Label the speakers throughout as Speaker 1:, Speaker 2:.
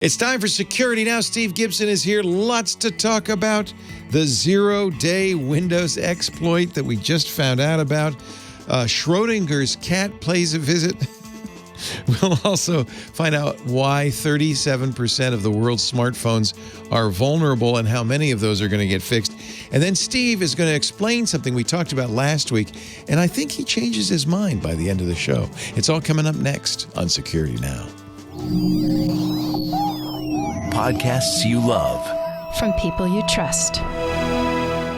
Speaker 1: It's time for Security Now. Steve Gibson is here. Lots to talk about. The zero-day Windows exploit that we just found out about. Schrodinger's cat plays a visit. We'll also find out why 37% of the world's smartphones are vulnerable and how many of those are going to get fixed. And then Steve is going to explain something we talked about last week, and I think he changes his mind by the end of the show. It's all coming up next on Security Now.
Speaker 2: Podcasts you love.
Speaker 3: From people you trust.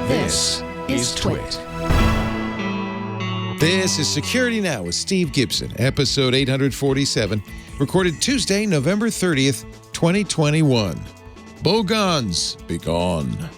Speaker 2: This is TWiT.
Speaker 1: This is Security Now with Steve Gibson, episode 847, recorded Tuesday, November 30th, 2021. Bogons Begone.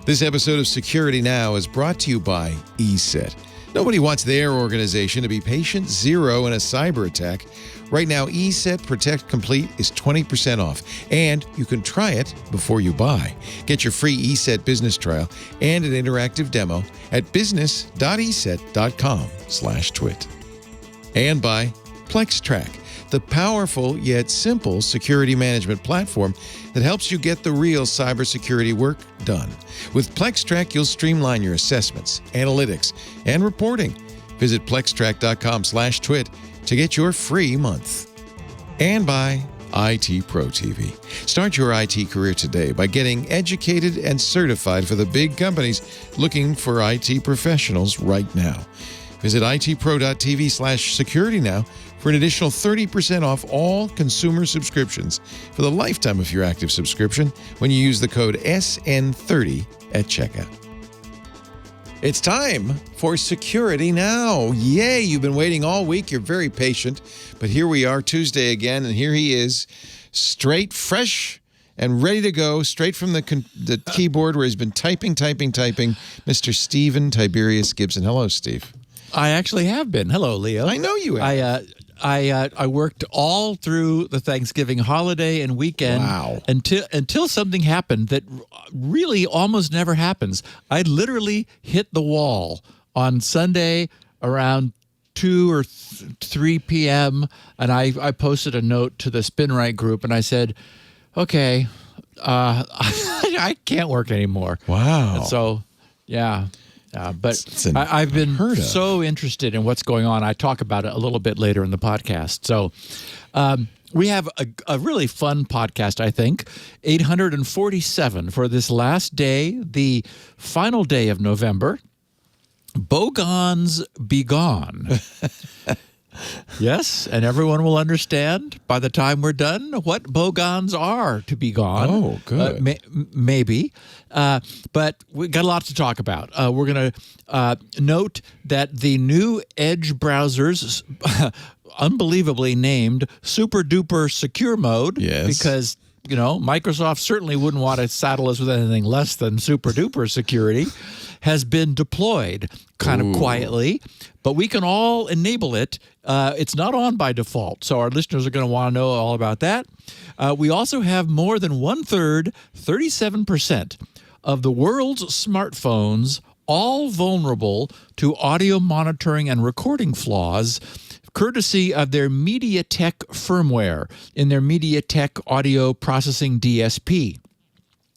Speaker 1: This episode of Security Now is brought to you by Eset. Nobody wants their organization to be patient zero in a cyber attack. Right now, Eset Protect Complete is 20% off, and you can try it before you buy. Get your free Eset business trial and an interactive demo at business.eset.com/twit. And by PlexTrack, the powerful yet simple security management platform that helps you get the real cybersecurity work done. With PlexTrack, you'll streamline your assessments, analytics, and reporting. Visit plextrack.com/twit to get your free month. And by IT Pro TV. Start your IT career today by getting educated and certified for the big companies looking for IT professionals right now. Visit itpro.tv/securitynow for an additional 30% off all consumer subscriptions for the lifetime of your active subscription when you use the code SN30 at checkout. It's time for Security Now. Yay, you've been waiting all week. You're very patient. But here we are, Tuesday again, and here he is, straight, fresh, and ready to go, straight from the keyboard where he's been typing, Mr. Stephen Tiberius Gibson. Hello, Steve.
Speaker 4: I actually have been. Hello, Leo.
Speaker 1: I know you have.
Speaker 4: I worked all through the Thanksgiving holiday and weekend.
Speaker 1: Wow.
Speaker 4: Until something happened that really almost never happens. I literally hit the wall on Sunday around 2 or 3 p.m. and I posted a note to the SpinRite group and I said, okay, I can't work anymore.
Speaker 1: Wow.
Speaker 4: And so, yeah. But I've been so interested in what's going on. I talk about it a little bit later in the podcast. So we have a really fun podcast, I think. 847 for this last day, the final day of November. Bogons Begone. Yes, and everyone will understand by the time we're done what bogons are to be gone.
Speaker 1: Oh, good.
Speaker 4: Maybe. But we got a lot to talk about. We're going to note that the new Edge browsers, unbelievably named Super Duper Secure Mode,
Speaker 1: yes,
Speaker 4: because Microsoft certainly wouldn't want to saddle us with anything less than super duper security, has been deployed kind of quietly, but we can all enable it. It's not on by default, so our listeners are going to want to know all about that. We also have more than 1/3, 37% of the world's smartphones all vulnerable to audio monitoring and recording flaws, courtesy of their MediaTek firmware in their MediaTek audio processing DSP.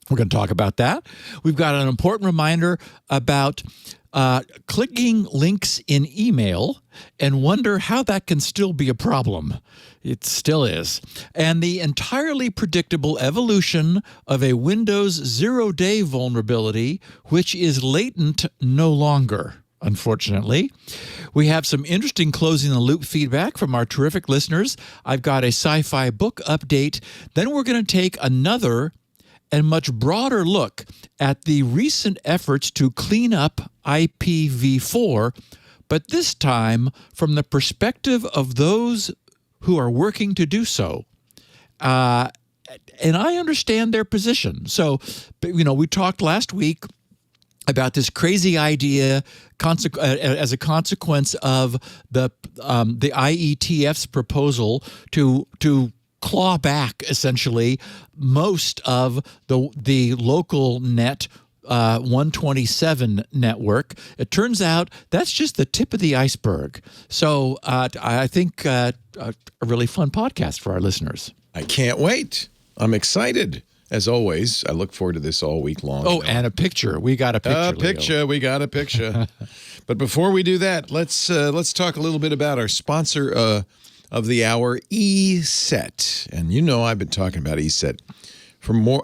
Speaker 4: We're going to talk about that. We've got an important reminder about clicking links in email and wonder how that can still be a problem. It still is. And the entirely predictable evolution of a Windows zero-day vulnerability, which is latent no longer. Unfortunately, we have some interesting closing the loop feedback from our terrific listeners. I've got a sci-fi book update. Then we're going to take another and much broader look at the recent efforts to clean up IPv4, but this time from the perspective of those who are working to do so. And I understand their position. So, we talked last week about this crazy idea as a consequence of the IETF's proposal to claw back essentially most of the local net 127 network. It turns out that's just the tip of the iceberg. So I think a really fun podcast for our listeners.
Speaker 1: I can't wait. I'm excited. As always, I look forward to this all week long.
Speaker 4: Oh, and a picture. We got a picture. Leo.
Speaker 1: We got a picture. But before we do that, let's talk a little bit about our sponsor of the hour, Eset. And you know I've been talking about Eset for more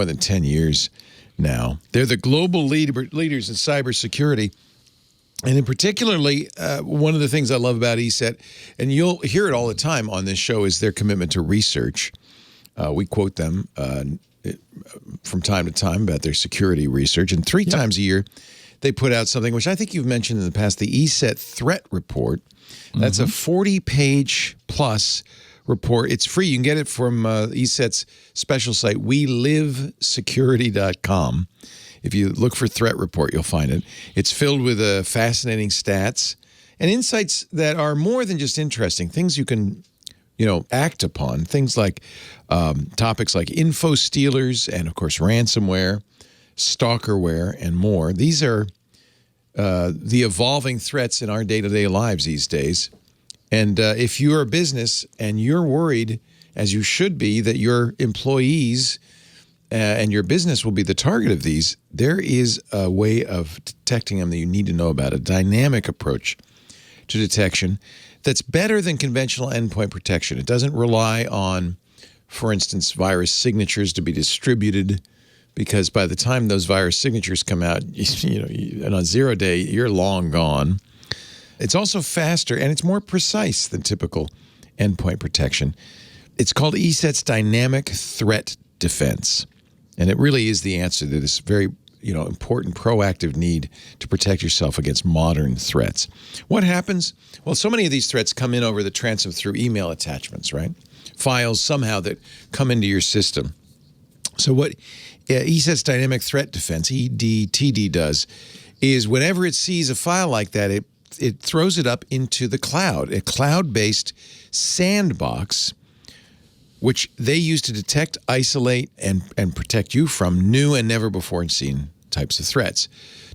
Speaker 1: than 10 years now. They're the global leaders in cybersecurity. And in particularly, one of the things I love about Eset, and you'll hear it all the time on this show, is their commitment to research. We quote them from time to time about their security research. And three times a year, they put out something, which I think you've mentioned in the past, the Eset Threat Report. That's a 40-page plus report. It's free. You can get it from Eset's special site, welivesecurity.com. If you look for Threat Report, you'll find it. It's filled with fascinating stats and insights that are more than just interesting, things you can act upon, things like topics like info stealers and, of course, ransomware, stalkerware, and more. These are the evolving threats in our day-to-day lives these days. And if you're a business and you're worried, as you should be, that your employees and your business will be the target of these, there is a way of detecting them that you need to know about, a dynamic approach to detection that's better than conventional endpoint protection. It doesn't rely on, for instance, virus signatures to be distributed, because by the time those virus signatures come out, and on 0 day, you're long gone. It's also faster and it's more precise than typical endpoint protection. It's called Eset's Dynamic Threat Defense, and it really is the answer to this very important proactive need to protect yourself against modern threats. What happens? Well, so many of these threats come in over the transom through email attachments, right? Files somehow that come into your system. So what Eset's Dynamic Threat Defense, EDTD, does is whenever it sees a file like that, it throws it up into the cloud, a cloud-based sandbox, which they use to detect, isolate, and protect you from new and never-before-seen types of threats.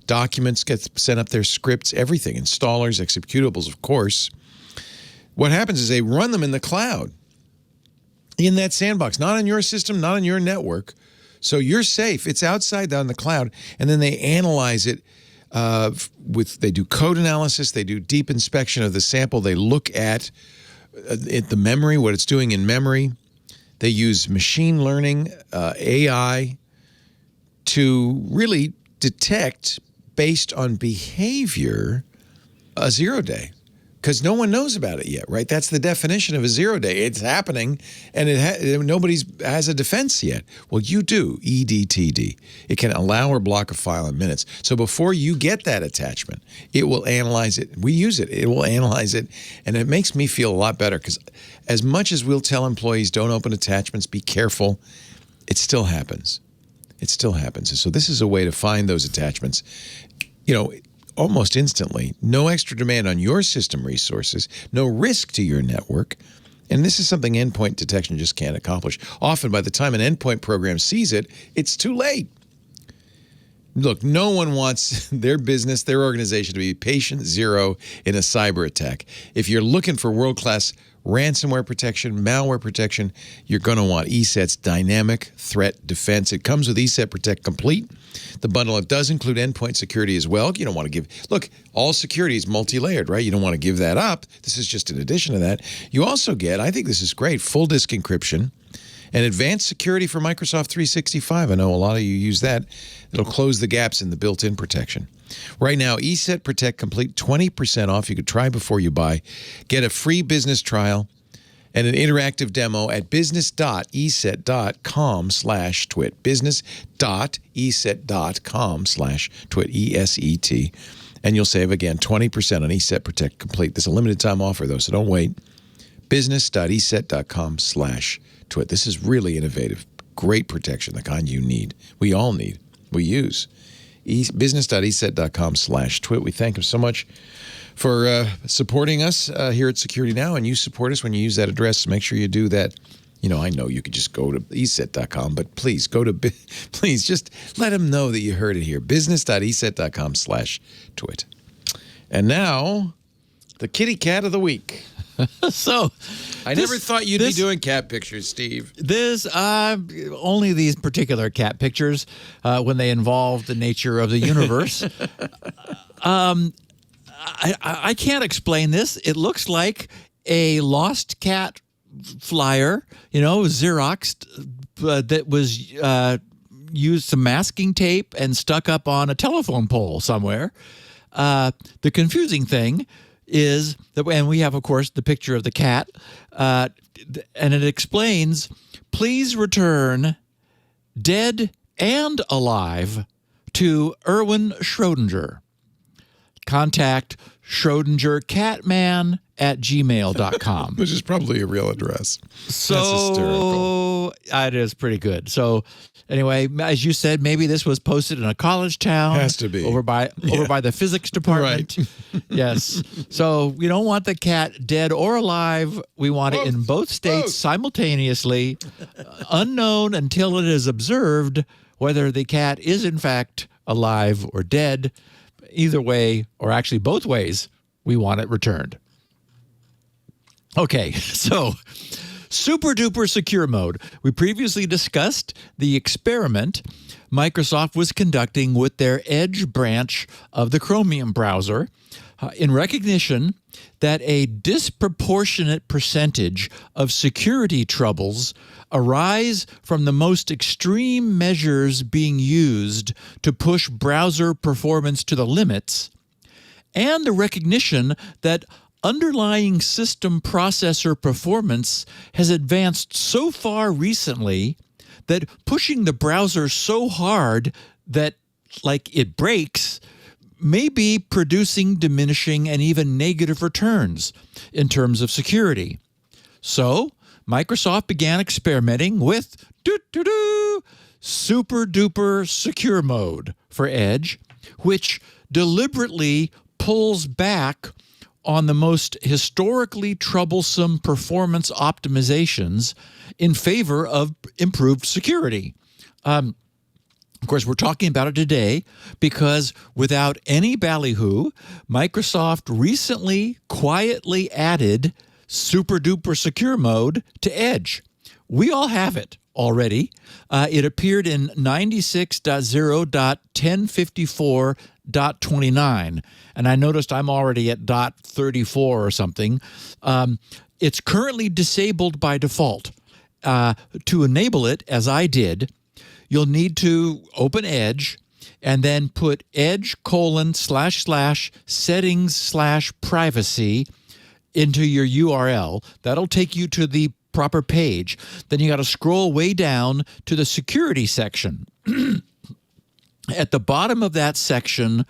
Speaker 1: Documents get sent up there, scripts, everything, installers, executables, of course. What happens is they run them in the cloud, in that sandbox, not on your system, not on your network. So you're safe. It's outside on the cloud, and then they analyze it. They do code analysis. They do deep inspection of the sample. They look at the memory, what it's doing in memory. They use machine learning, AI, to really detect, based on behavior, a 0 day. Because no one knows about it yet, right? That's the definition of a 0 day. It's happening, and nobody has a defense yet. Well, you do, EDTD. It can allow or block a file in minutes. So before you get that attachment, it will analyze it. We use it. It will analyze it, and it makes me feel a lot better, because as much as we'll tell employees, don't open attachments, be careful, it still happens. It still happens. And so this is a way to find those attachments, almost instantly. No extra demand on your system resources, no risk to your network. And this is something endpoint detection just can't accomplish. Often, by the time an endpoint program sees it, it's too late. Look, no one wants their business, their organization to be patient zero in a cyber attack. If you're looking for world-class ransomware protection, malware protection, you're going to want Eset's Dynamic Threat Defense. It comes with Eset Protect Complete. The bundle, it does include endpoint security as well. You don't want to look, all security is multi-layered, right? You don't want to give that up. This is just an addition to that. You also get, I think this is great, full disk encryption and advanced security for Microsoft 365. I know a lot of you use that. It'll close the gaps in the built-in protection. Right now, Eset Protect Complete, 20% off. You could try before you buy. Get a free business trial and an interactive demo at business.eset.com/twit. Business.eset.com/twit, ESET. And you'll save, again, 20% on Eset Protect Complete. This is a limited time offer, though, so don't wait. Business.eset.com/twit. This is really innovative. Great protection, the kind you need. We all need. We use. Business.eset.com/twit. We thank him so much for supporting us here at Security Now, and you support us when you use that address. Make sure you do that. I know you could just go to eset.com, but please please just let them know that you heard it here. Business.eset.com/twit. And now, the kitty cat of the week.
Speaker 4: So
Speaker 1: I never thought you'd be doing cat pictures, Steve.
Speaker 4: This only these particular cat pictures when they involve the nature of the universe. I can't explain this. It looks like a lost cat flyer, Xeroxed, that was used some masking tape and stuck up on a telephone pole somewhere. The confusing thing is that, and we have, of course, the picture of the cat, and it explains, please return dead and alive to Erwin Schrodinger. Contact schrodingercatman@gmail.com.
Speaker 1: Which is probably a real address.
Speaker 4: So
Speaker 1: that's hysterical.
Speaker 4: It is pretty good. So anyway, as you said, maybe this was posted in a college town.
Speaker 1: Has to be.
Speaker 4: Over by the physics department.
Speaker 1: Right.
Speaker 4: Yes. So we don't want the cat dead or alive. We want it in both states simultaneously, unknown until it is observed whether the cat is in fact alive or dead. Either way, or actually both ways, we want it returned. Okay, so super duper secure mode. We previously discussed the experiment Microsoft was conducting with their Edge branch of the Chromium browser in recognition that a disproportionate percentage of security troubles arise from the most extreme measures being used to push browser performance to the limits, and the recognition that underlying system processor performance has advanced so far recently that pushing the browser so hard that, like, it breaks may be producing diminishing and even negative returns in terms of security. So Microsoft began experimenting with super duper secure mode for Edge, which deliberately pulls back on the most historically troublesome performance optimizations in favor of improved security. Of course, we're talking about it today because without any ballyhoo, Microsoft recently quietly added super duper secure mode to Edge. We all have it already. It appeared in 96.0.1054.29, and I noticed I'm already at .34 or something. It's currently disabled by default. To enable it, as I did, you'll need to open Edge and then put edge://settings/privacy into your URL. That'll take you to the proper page. Then you got to scroll way down to the security section. At the bottom of that section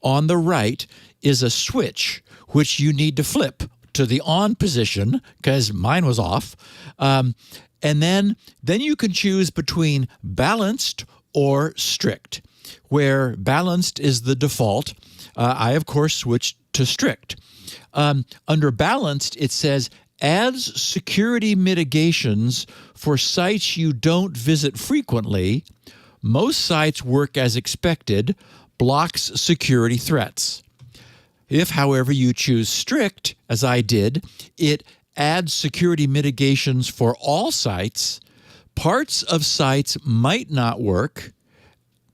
Speaker 4: on the right is a switch, which you need to flip to the on position because mine was off. And then you can choose between balanced or strict, where balanced is the default. I, of course, switched to strict. Under balanced, it says adds security mitigations for sites you don't visit frequently. Most sites work as expected, blocks security threats. If, however, you choose strict, as I did, it adds security mitigations for all sites. Parts of sites might not work,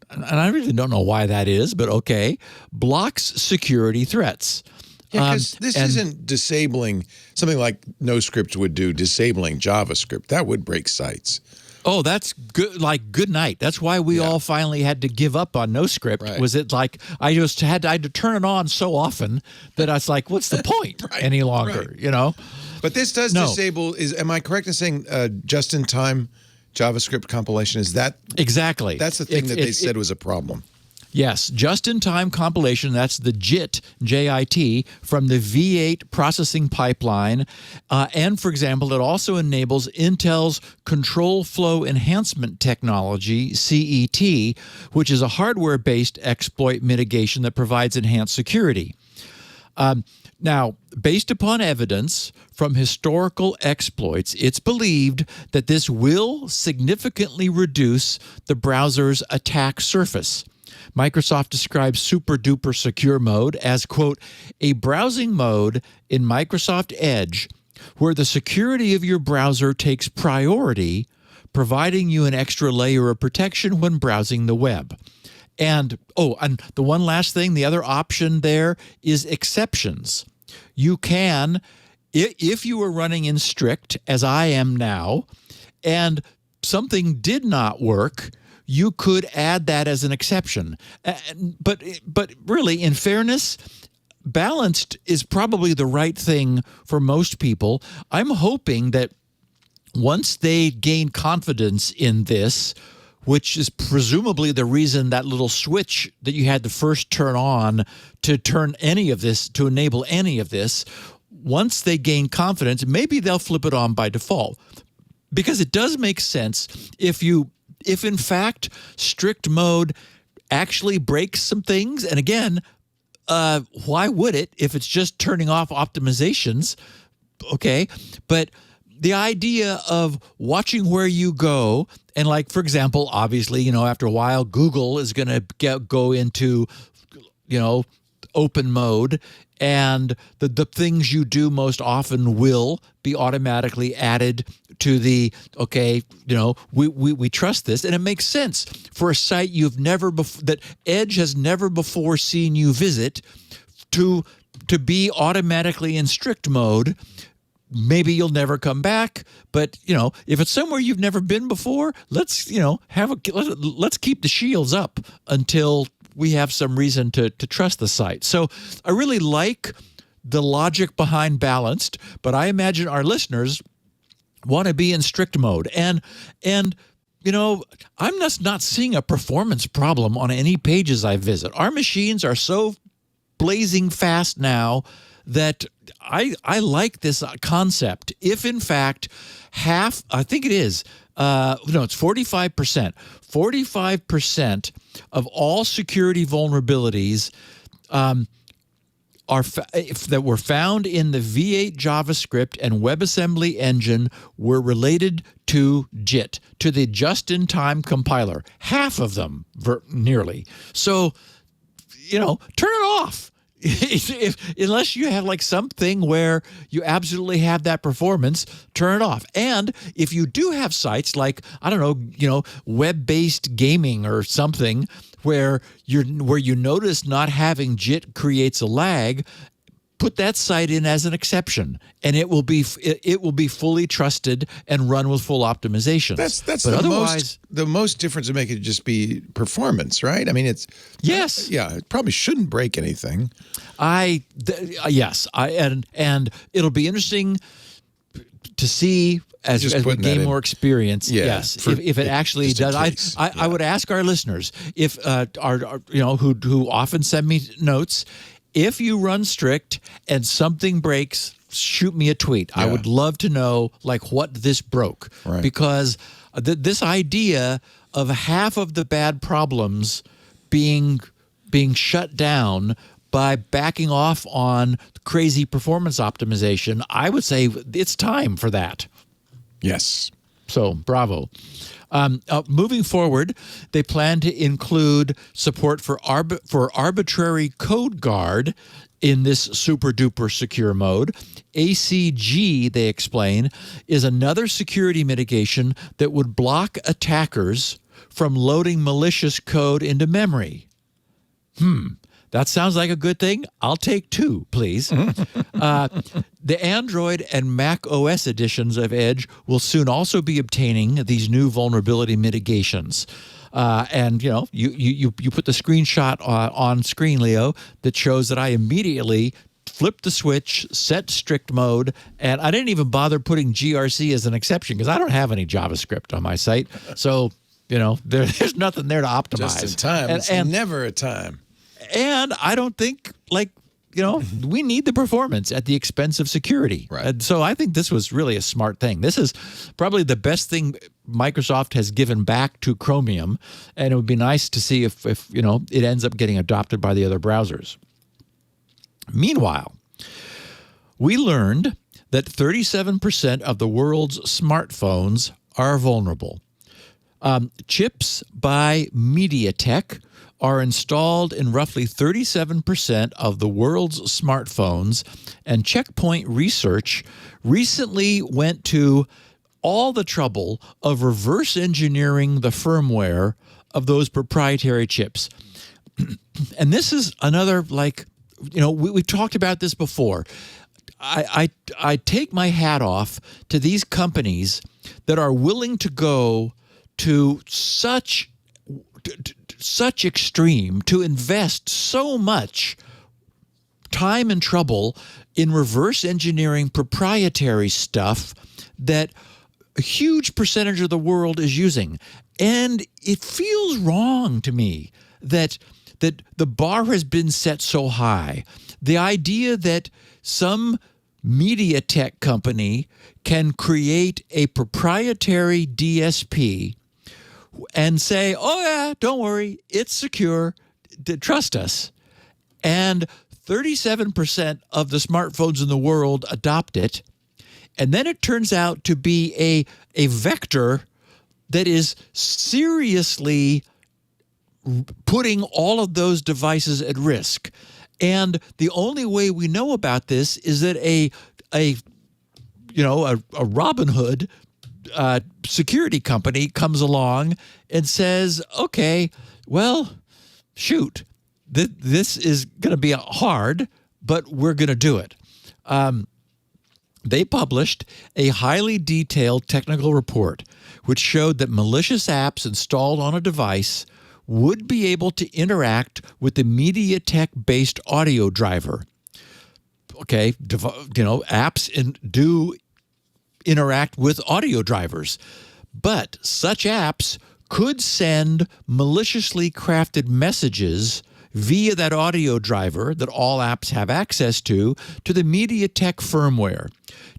Speaker 4: and I really don't know why that is, but okay. Blocks security threats.
Speaker 1: Yeah, because this isn't disabling something like NoScript would do, disabling JavaScript. That would break sites.
Speaker 4: Oh, that's good. Like, good night. That's why we all finally had to give up on NoScript. Right. Was it like I just had to turn it on so often that I was like, what's the point any longer? You know.
Speaker 1: But this does disable. Am I correct in saying just-in-time JavaScript compilation? Is that
Speaker 4: exactly?
Speaker 1: That's the thing that they said was a problem.
Speaker 4: Yes, just-in-time compilation, that's the JIT, J-I-T, from the V8 processing pipeline. And, for example, it also enables Intel's Control Flow Enhancement Technology, CET, which is a hardware-based exploit mitigation that provides enhanced security. Now, based upon evidence from historical exploits, it's believed that this will significantly reduce the browser's attack surface. Microsoft describes super duper secure mode as, quote, a browsing mode in Microsoft Edge where the security of your browser takes priority, providing you an extra layer of protection when browsing the web. And the one last thing, the other option there is exceptions. You can, if you were running in strict, as I am now, and something did not work, you could add that as an exception. But really, in fairness, balanced is probably the right thing for most people. I'm hoping that once they gain confidence in this, which is presumably the reason that little switch that you had to first turn on to turn any of this, to enable any of this, once they gain confidence, maybe they'll flip it on by default. Because it does make sense if in fact strict mode actually breaks some things, and again, why would it if it's just turning off optimizations? Okay, but the idea of watching where you go, and like, for example, obviously, after a while, Google is going to go into, open mode, and the things you do most often will be automatically added to the, we trust this, and it makes sense for a site that Edge has never before seen you visit to be automatically in strict mode. Maybe you'll never come back, but if it's somewhere you've never been before, let's keep the shields up until we have some reason to trust the site. So I really like the logic behind balanced, but I imagine our listeners want to be in strict mode. And I'm just not seeing a performance problem on any pages I visit. Our machines are so blazing fast now that I like this concept. If in fact half, I think it is, it's 45%. 45% of all security vulnerabilities that were found in the V8 JavaScript and WebAssembly engine were related to JIT, to the just-in-time compiler. Half of them, nearly. So, turn it off. Unless you have like something where you absolutely have that performance, turn it off. And if you do have sites like, I don't know, web-based gaming or something where you notice not having JIT creates a lag, put that site in as an exception, and it will be fully trusted and run with full optimization.
Speaker 1: That's
Speaker 4: but
Speaker 1: the most difference to make it just be performance, right? I mean, it's
Speaker 4: yes,
Speaker 1: it probably shouldn't break anything.
Speaker 4: Yes, and it'll be interesting to see as we gain more experience.
Speaker 1: Yeah,
Speaker 4: yes, if it actually does. I would ask our listeners if who often send me notes. If you run strict and something breaks, shoot me a tweet. Yeah. I would love to know what this broke,
Speaker 1: right.
Speaker 4: Because this idea of half of the bad problems being shut down by backing off on crazy performance optimization, I would say it's time for that.
Speaker 1: Yes.
Speaker 4: So, bravo. Moving forward, they plan to include support for arbitrary code guard in this super duper secure mode. ACG, they explain, is another security mitigation that would block attackers from loading malicious code into memory. That sounds like a good thing. I'll take 2, please. The Android and Mac OS editions of Edge will soon also be obtaining these new vulnerability mitigations. And you put the screenshot on screen, Leo, that shows that I immediately flipped the switch, set strict mode, and I didn't even bother putting GRC as an exception because I don't have any JavaScript on my site. So, there's nothing there to optimize.
Speaker 1: Just in time. It's never a time.
Speaker 4: And I don't think, we need the performance at the expense of security.
Speaker 1: Right.
Speaker 4: And so I think this was really a smart thing. This is probably the best thing Microsoft has given back to Chromium, and it would be nice to see if it ends up getting adopted by the other browsers. Meanwhile, we learned that 37% of the world's smartphones are vulnerable. Chips by MediaTek are installed in roughly 37% of the world's smartphones, and Checkpoint Research recently went to all the trouble of reverse engineering the firmware of those proprietary chips. And this is another, we've talked about this before. I take my hat off to these companies that are willing to go to such extreme, to invest so much time and trouble in reverse engineering proprietary stuff that a huge percentage of the world is using. And it feels wrong to me that the bar has been set so high. The idea that some MediaTek company can create a proprietary DSP and say, oh yeah, don't worry, it's secure, trust us. And 37% of the smartphones in the world adopt it. And then it turns out to be a vector that is seriously putting all of those devices at risk. And the only way we know about this is that a Robin Hood security company comes along and says, okay, well, shoot, this is going to be hard, but we're going to do it. They published a highly detailed technical report which showed that malicious apps installed on a device would be able to interact with the MediaTek-based audio driver. Okay, apps do interact with audio drivers, but such apps could send maliciously crafted messages via that audio driver that all apps have access to the MediaTek firmware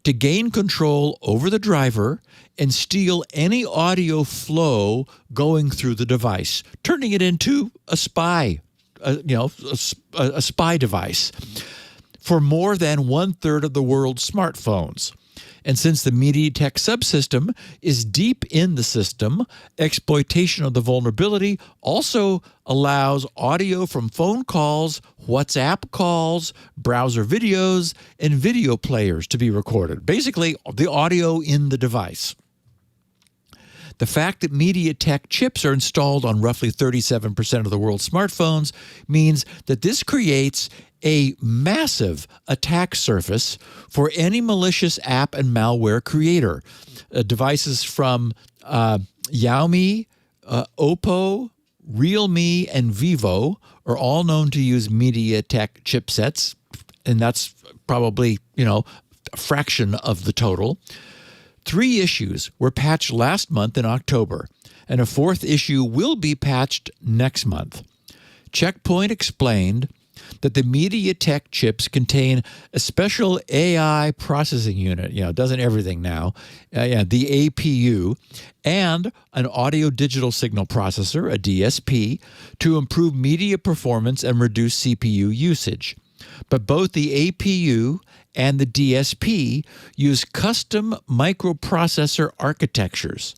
Speaker 4: to gain control over the driver and steal any audio flow going through the device, turning it into a spy, a spy device for more than 1/3 of the world's smartphones. And since the MediaTek subsystem is deep in the system, exploitation of the vulnerability also allows audio from phone calls, WhatsApp calls, browser videos, and video players to be recorded. Basically, the audio in the device. The fact that MediaTek chips are installed on roughly 37% of the world's smartphones means that this creates a massive attack surface for any malicious app and malware creator. Devices from Xiaomi, Oppo, Realme, and Vivo are all known to use MediaTek chipsets, and that's probably, a fraction of the total. 3 issues were patched last month in October, and a 4th issue will be patched next month. Checkpoint explained that the MediaTek chips contain a special AI processing unit, it doesn't everything now, the APU, and an audio digital signal processor, a DSP, to improve media performance and reduce CPU usage. But both the APU and the DSP use custom microprocessor architectures,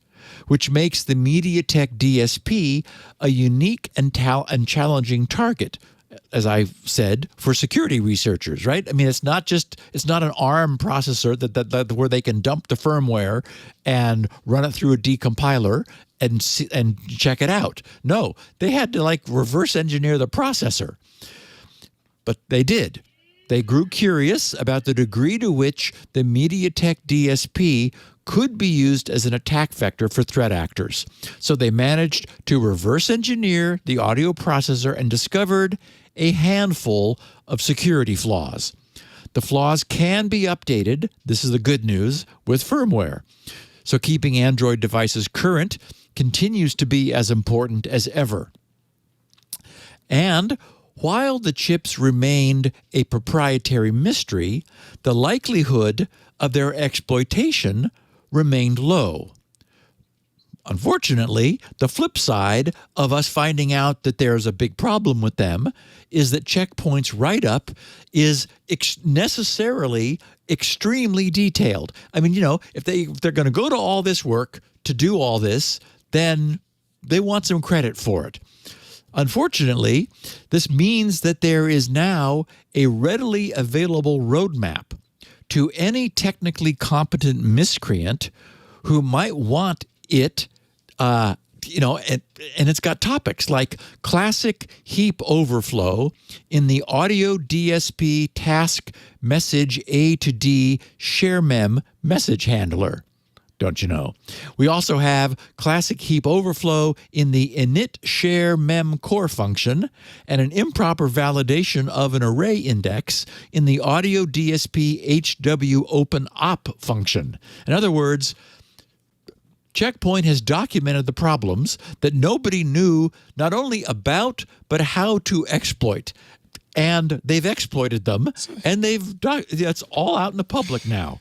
Speaker 4: which makes the MediaTek DSP a unique and challenging target, as I said, for security researchers, right? I mean, it's not an ARM processor that where they can dump the firmware and run it through a decompiler and check it out. No, they had to reverse engineer the processor. But they did. They grew curious about the degree to which the MediaTek DSP could be used as an attack vector for threat actors. So they managed to reverse engineer the audio processor and discovered a handful of security flaws. The flaws can be updated, this is the good news, with firmware. So keeping Android devices current continues to be as important as ever. And while the chips remained a proprietary mystery, the likelihood of their exploitation remained low. Unfortunately, the flip side of us finding out that there's a big problem with them is that Checkpoint's write-up is necessarily extremely detailed. I mean, if they're going to go to all this work to do all this, then they want some credit for it. Unfortunately, this means that there is now a readily available roadmap to any technically competent miscreant who might want it, and it's got topics like classic heap overflow in the audio DSP task message A to D share mem message handler. Don't you know? We also have classic heap overflow in the init share mem core function and an improper validation of an array index in the audio DSP HW open op function. In other words, Checkpoint has documented the problems that nobody knew not only about, but how to exploit. And they've exploited them, and it's all out in the public now.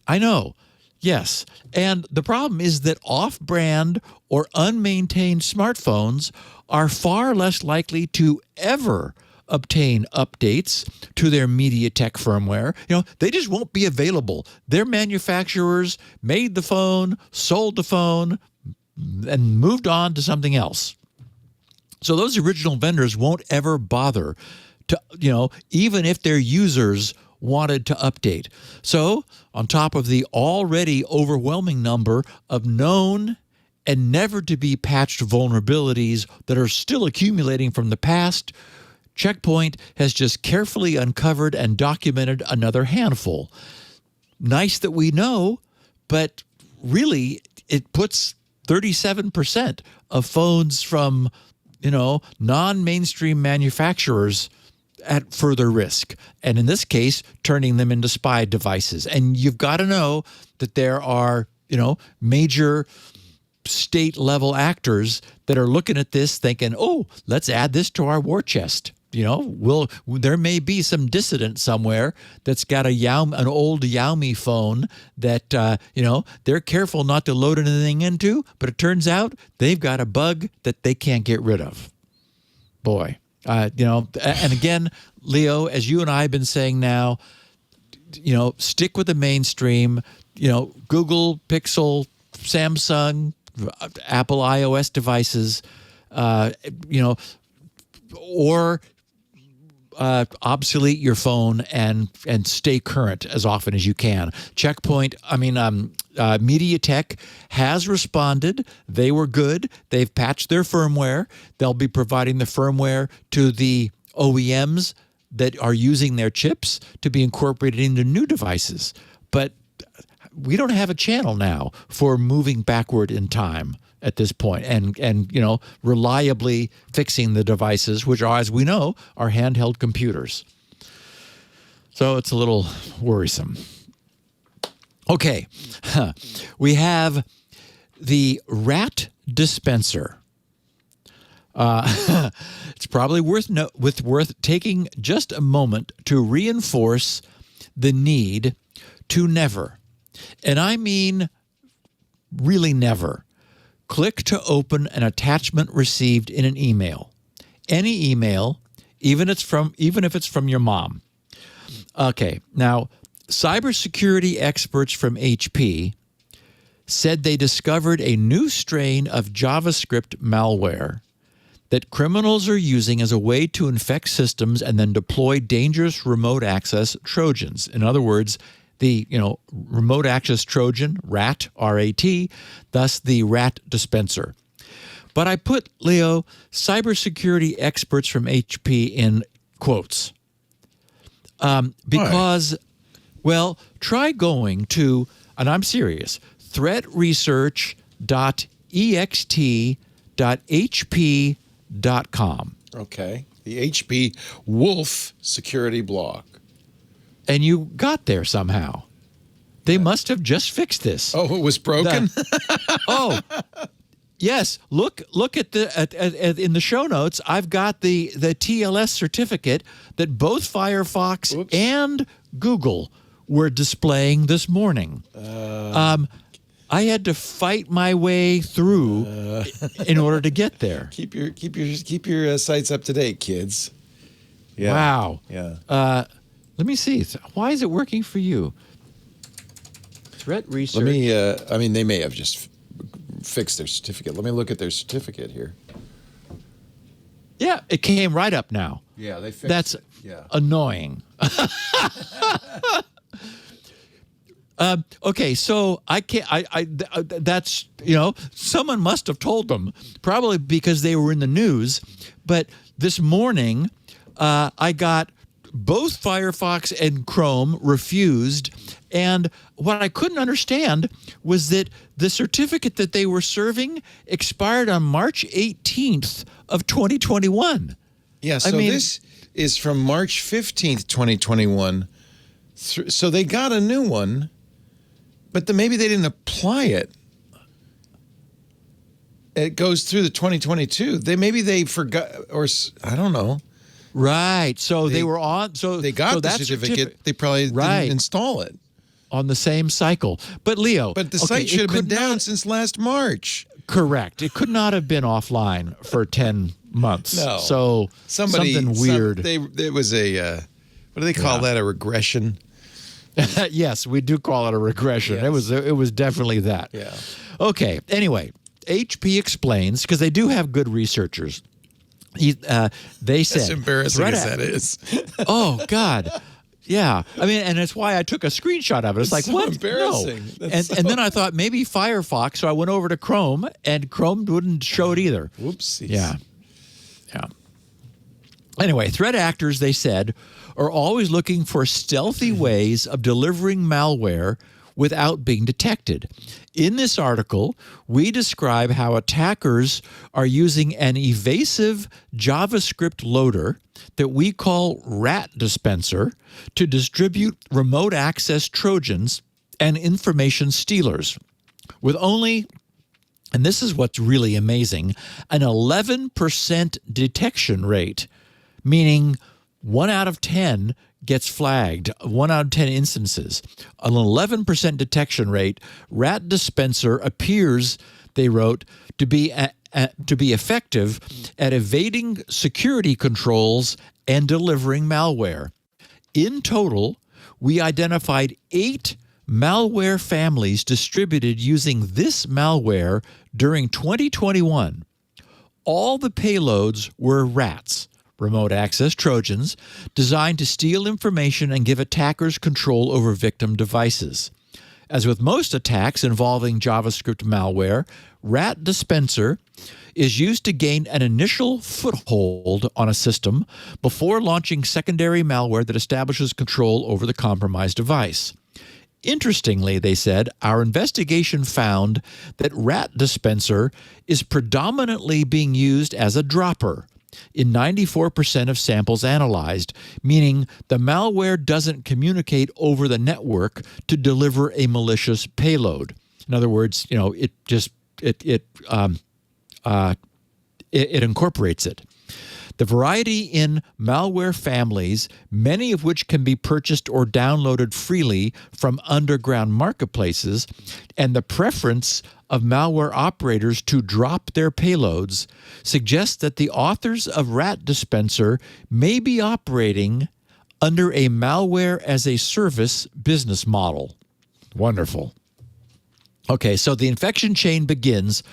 Speaker 4: I know. Yes. And the problem is that off-brand or unmaintained smartphones are far less likely to ever obtain updates to their MediaTek firmware. They just won't be available. Their manufacturers made the phone, sold the phone, and moved on to something else. So those original vendors won't ever bother to, even if their users wanted to update. So on top of the already overwhelming number of known and never to be patched vulnerabilities that are still accumulating from the past, Checkpoint has just carefully uncovered and documented another handful. Nice that we know, but really it puts 37% of phones from, non-mainstream manufacturers at further risk, and in this case, turning them into spy devices. And you've got to know that there are, major state-level actors that are looking at this thinking, oh, let's add this to our war chest. There may be some dissident somewhere that's got an old Xiaomi phone that, they're careful not to load anything into, but it turns out they've got a bug that they can't get rid of. Boy. And again, Leo, as you and I have been saying now, stick with the mainstream, Google Pixel, Samsung, Apple iOS devices, or obsolete your phone and stay current as often as you can. MediaTek has responded. They were good. They've patched their firmware. They'll be providing the firmware to the OEMs that are using their chips to be incorporated into new devices. But we don't have a channel now for moving backward in time at this point and reliably fixing the devices, which are, as we know, are handheld computers. So it's a little worrisome. Okay, we have the RAT Dispenser. It's probably worth taking just a moment to reinforce the need to never, and I mean really never, click to open an attachment received in an email. Any email, even if it's from your mom. Okay, now cybersecurity experts from HP said they discovered a new strain of JavaScript malware that criminals are using as a way to infect systems and then deploy dangerous remote access Trojans. In other words, the remote access Trojan, RAT, R-A-T, thus the RAT Dispenser. But I put, Leo, cybersecurity experts from HP in quotes because, well, try going to, and I'm serious, threatresearch.ext.hp.com.
Speaker 1: Okay. The HP Wolf security blog.
Speaker 4: And you got there somehow. They must have just fixed this.
Speaker 1: Oh, it was broken?
Speaker 4: Yes. Look at in the show notes. I've got the TLS certificate that both Firefox and Google were displaying this morning. I had to fight my way through in order to get there.
Speaker 1: Keep your sites up to date, kids. Yeah.
Speaker 4: Wow.
Speaker 1: Yeah.
Speaker 4: Let me see. Why is it working for you? Threat research.
Speaker 1: Let me. They may have just fix their certificate. Let me look at their certificate here.
Speaker 4: Yeah, it came right up now.
Speaker 1: Yeah, they fixed
Speaker 4: That's
Speaker 1: it. Yeah.
Speaker 4: annoying. Okay, so I can't. That's someone must have told them, probably because they were in the news. But this morning, I got both Firefox and Chrome refused, and what I couldn't understand was that the certificate that they were serving expired on March 18th of 2021.
Speaker 1: Yeah. So this is from March 15th, 2021. So they got a new one. But maybe they didn't apply it. It goes through the 2022. Maybe they forgot, or I don't know.
Speaker 4: Right. So they were on. So
Speaker 1: they got the certificate. They probably didn't install it
Speaker 4: on the same cycle. But Leo,
Speaker 1: the site should have been down since last March.
Speaker 4: Correct. It could not have been offline for 10 months.
Speaker 1: No.
Speaker 4: So something weird.
Speaker 1: It was a what do they call that? A regression.
Speaker 4: Yes, we do call it a regression. Yes. It was definitely that.
Speaker 1: Yeah.
Speaker 4: Okay. Anyway, HP explains, because they do have good researchers. They said,
Speaker 1: as embarrassing as that is.
Speaker 4: Oh God. Yeah. I mean, and it's why I took a screenshot of it. It's like,
Speaker 1: so
Speaker 4: what?
Speaker 1: Embarrassing.
Speaker 4: No. And then I thought maybe Firefox, so I went over to Chrome, and Chrome wouldn't show it either.
Speaker 1: Whoopsies.
Speaker 4: Yeah. Anyway, threat actors, they said, are always looking for stealthy ways of delivering malware without being detected. In this article, we describe how attackers are using an evasive JavaScript loader that we call RAT Dispenser to distribute remote access Trojans and information stealers. With only, and this is what's really amazing, an 11% detection rate, meaning 1 out of 10 gets flagged, 1 out of 10 instances. An 11% detection rate, RAT Dispenser appears, they wrote, to be effective at evading security controls and delivering malware. In total, we identified 8 malware families distributed using this malware during 2021. All the payloads were RATs, remote access Trojans, designed to steal information and give attackers control over victim devices. As with most attacks involving JavaScript malware, RAT Dispenser is used to gain an initial foothold on a system before launching secondary malware that establishes control over the compromised device. Interestingly, they said, our investigation found that RAT Dispenser is predominantly being used as a dropper in 94% of samples analyzed, meaning the malware doesn't communicate over the network to deliver a malicious payload. In other words, it incorporates it. The variety in malware families, many of which can be purchased or downloaded freely from underground marketplaces, and the preference of malware operators to drop their payloads suggests that the authors of RAT Dispenser may be operating under a malware as a service business model. Wonderful. Okay, so the infection chain begins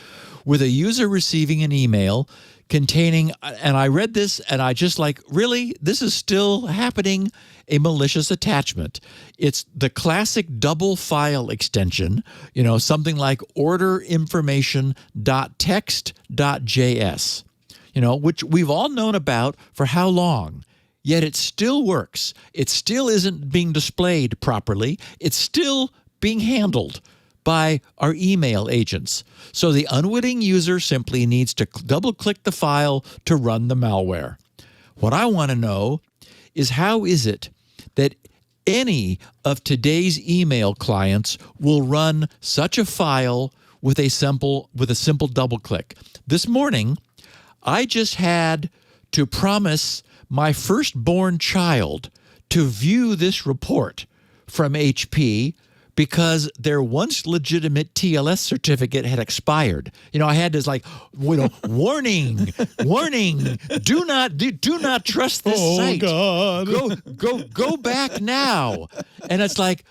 Speaker 4: with a user receiving an email containing, and I read this and I just like, really? This is still happening? A malicious attachment. It's the classic double file extension, something like orderinformation.txt.js, which we've all known about for how long, yet it still works. It still isn't being displayed properly. It's still being handled by our email agents. So the unwitting user simply needs to double-click the file to run the malware. What I want to know is, how is it that any of today's email clients will run such a file with a simple double-click? This morning, I just had to promise my firstborn child to view this report from HP because their once legitimate TLS certificate had expired. I had this warning, do not trust this site.
Speaker 1: Oh God.
Speaker 4: Go back now. And it's like,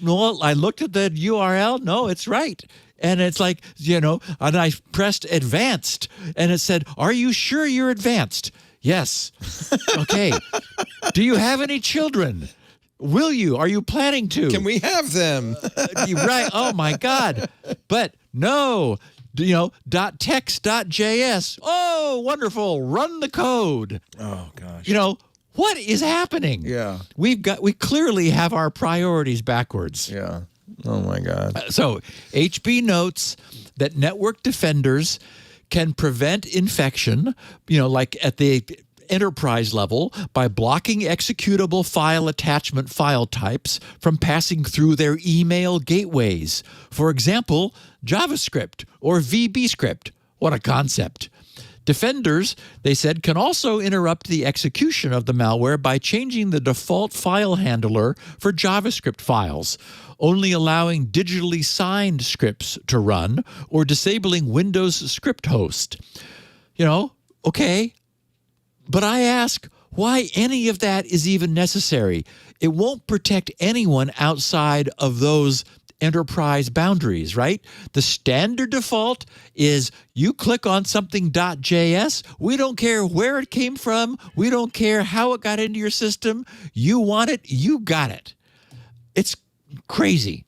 Speaker 4: no, I looked at the URL. No, it's right. And it's like, and I pressed advanced, and it said, "Are you sure you're advanced?" Yes. Okay. Do you have any children? Will you? Are you planning to?
Speaker 1: Can we have them?
Speaker 4: Right. Oh, my God. But no, .text.js. Oh, wonderful. Run the code.
Speaker 1: Oh, gosh.
Speaker 4: What is happening?
Speaker 1: Yeah.
Speaker 4: We clearly have our priorities backwards.
Speaker 1: Yeah. Oh, my God.
Speaker 4: So HB notes that network defenders can prevent infection, like at the enterprise level, by blocking executable file attachment file types from passing through their email gateways. For example, JavaScript or VBScript. What a concept. Defenders, they said, can also interrupt the execution of the malware by changing the default file handler for JavaScript files, only allowing digitally signed scripts to run, or disabling Windows script host. Okay. But I ask why any of that is even necessary. It won't protect anyone outside of those enterprise boundaries, right? The standard default is you click on something .js. We don't care where it came from. We don't care how it got into your system. You want it, you got it. It's crazy.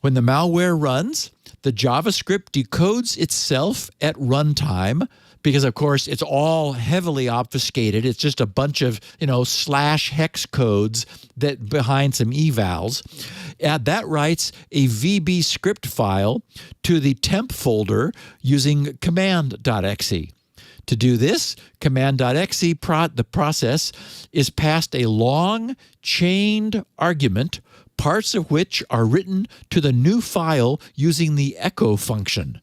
Speaker 4: When the malware runs, the JavaScript decodes itself at runtime, because, of course, it's all heavily obfuscated. It's just a bunch of, slash hex codes that behind some evals. That writes a VB script file to the temp folder using command.exe. To do this, command.exe, the process, is passed a long chained argument, parts of which are written to the new file using the echo function.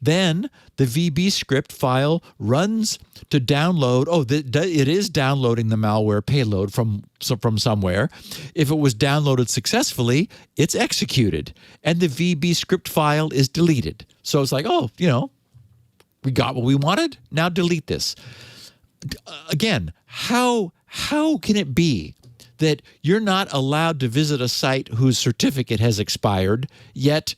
Speaker 4: Then the VB script file runs to download. It is downloading the malware payload from somewhere. If it was downloaded successfully, it's executed, and the VB script file is deleted. So it's like, we got what we wanted. Now delete this. Again, how can it be that you're not allowed to visit a site whose certificate has expired, yet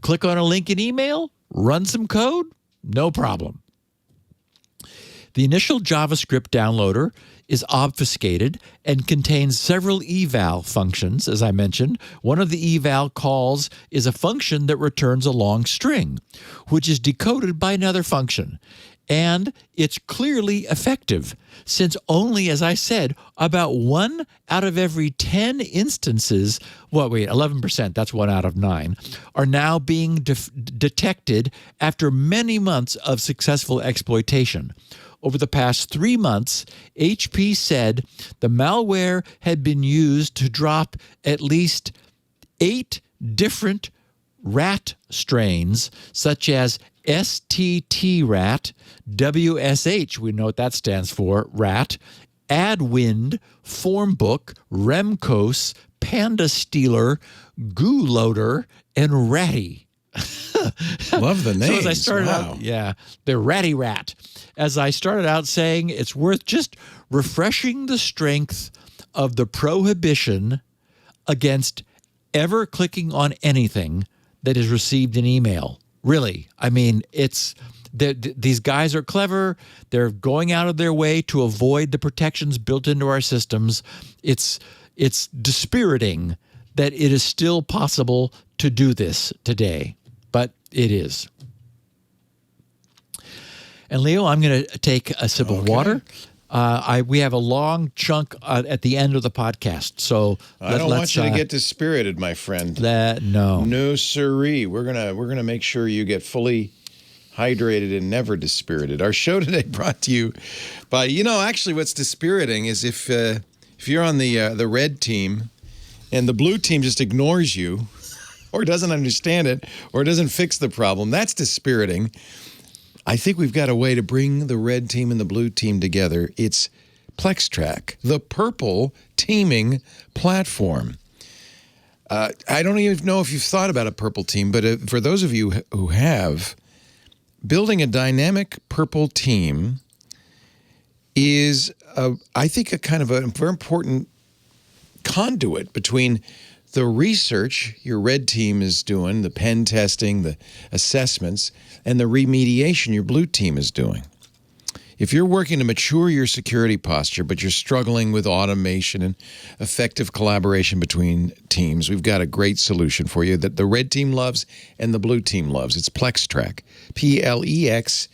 Speaker 4: click on a link in email? Run some code? No problem. The initial JavaScript downloader is obfuscated and contains several eval functions, as I mentioned. One of the eval calls is a function that returns a long string, which is decoded by another function. And it's clearly effective, since only, as I said, about 1 out of every 10 instances, 11%, that's 1 out of 9, are now being detected after many months of successful exploitation. Over the past 3 months, HP said the malware had been used to drop at least 8 different RAT strains, such as STT-RAT, WSH, we know what that stands for, RAT, Adwind, Formbook, Remcos, Panda Stealer, Goo Loader, and Ratty.
Speaker 1: Love the names.
Speaker 4: So as I started out, the Ratty Rat. As I started out saying, it's worth just refreshing the strength of the prohibition against ever clicking on anything that is received in email. Really, I mean, these guys are clever. They're going out of their way to avoid the protections built into our systems. It's dispiriting that it is still possible to do this today, but it is. And Leo, I'm going to take a sip of water. We have a long chunk at the end of the podcast, so
Speaker 1: I don't want you to get dispirited, my friend.
Speaker 4: No,
Speaker 1: sirree. We're gonna make sure you get fully hydrated and never dispirited. Our show today brought to you by, actually, what's dispiriting is if you're on the red team and the blue team just ignores you, or doesn't understand it, or doesn't fix the problem. That's dispiriting. I think we've got a way to bring the red team and the blue team together. It's PlexTrack, the purple teaming platform. I don't even know if you've thought about a purple team, but for those of you who have, building a dynamic purple team is, I think, a kind of a very important conduit between the research your red team is doing, the pen testing, the assessments, and the remediation your blue team is doing. If you're working to mature your security posture, but you're struggling with automation and effective collaboration between teams, we've got a great solution for you that the red team loves and the blue team loves. It's PlexTrack, Plextrac.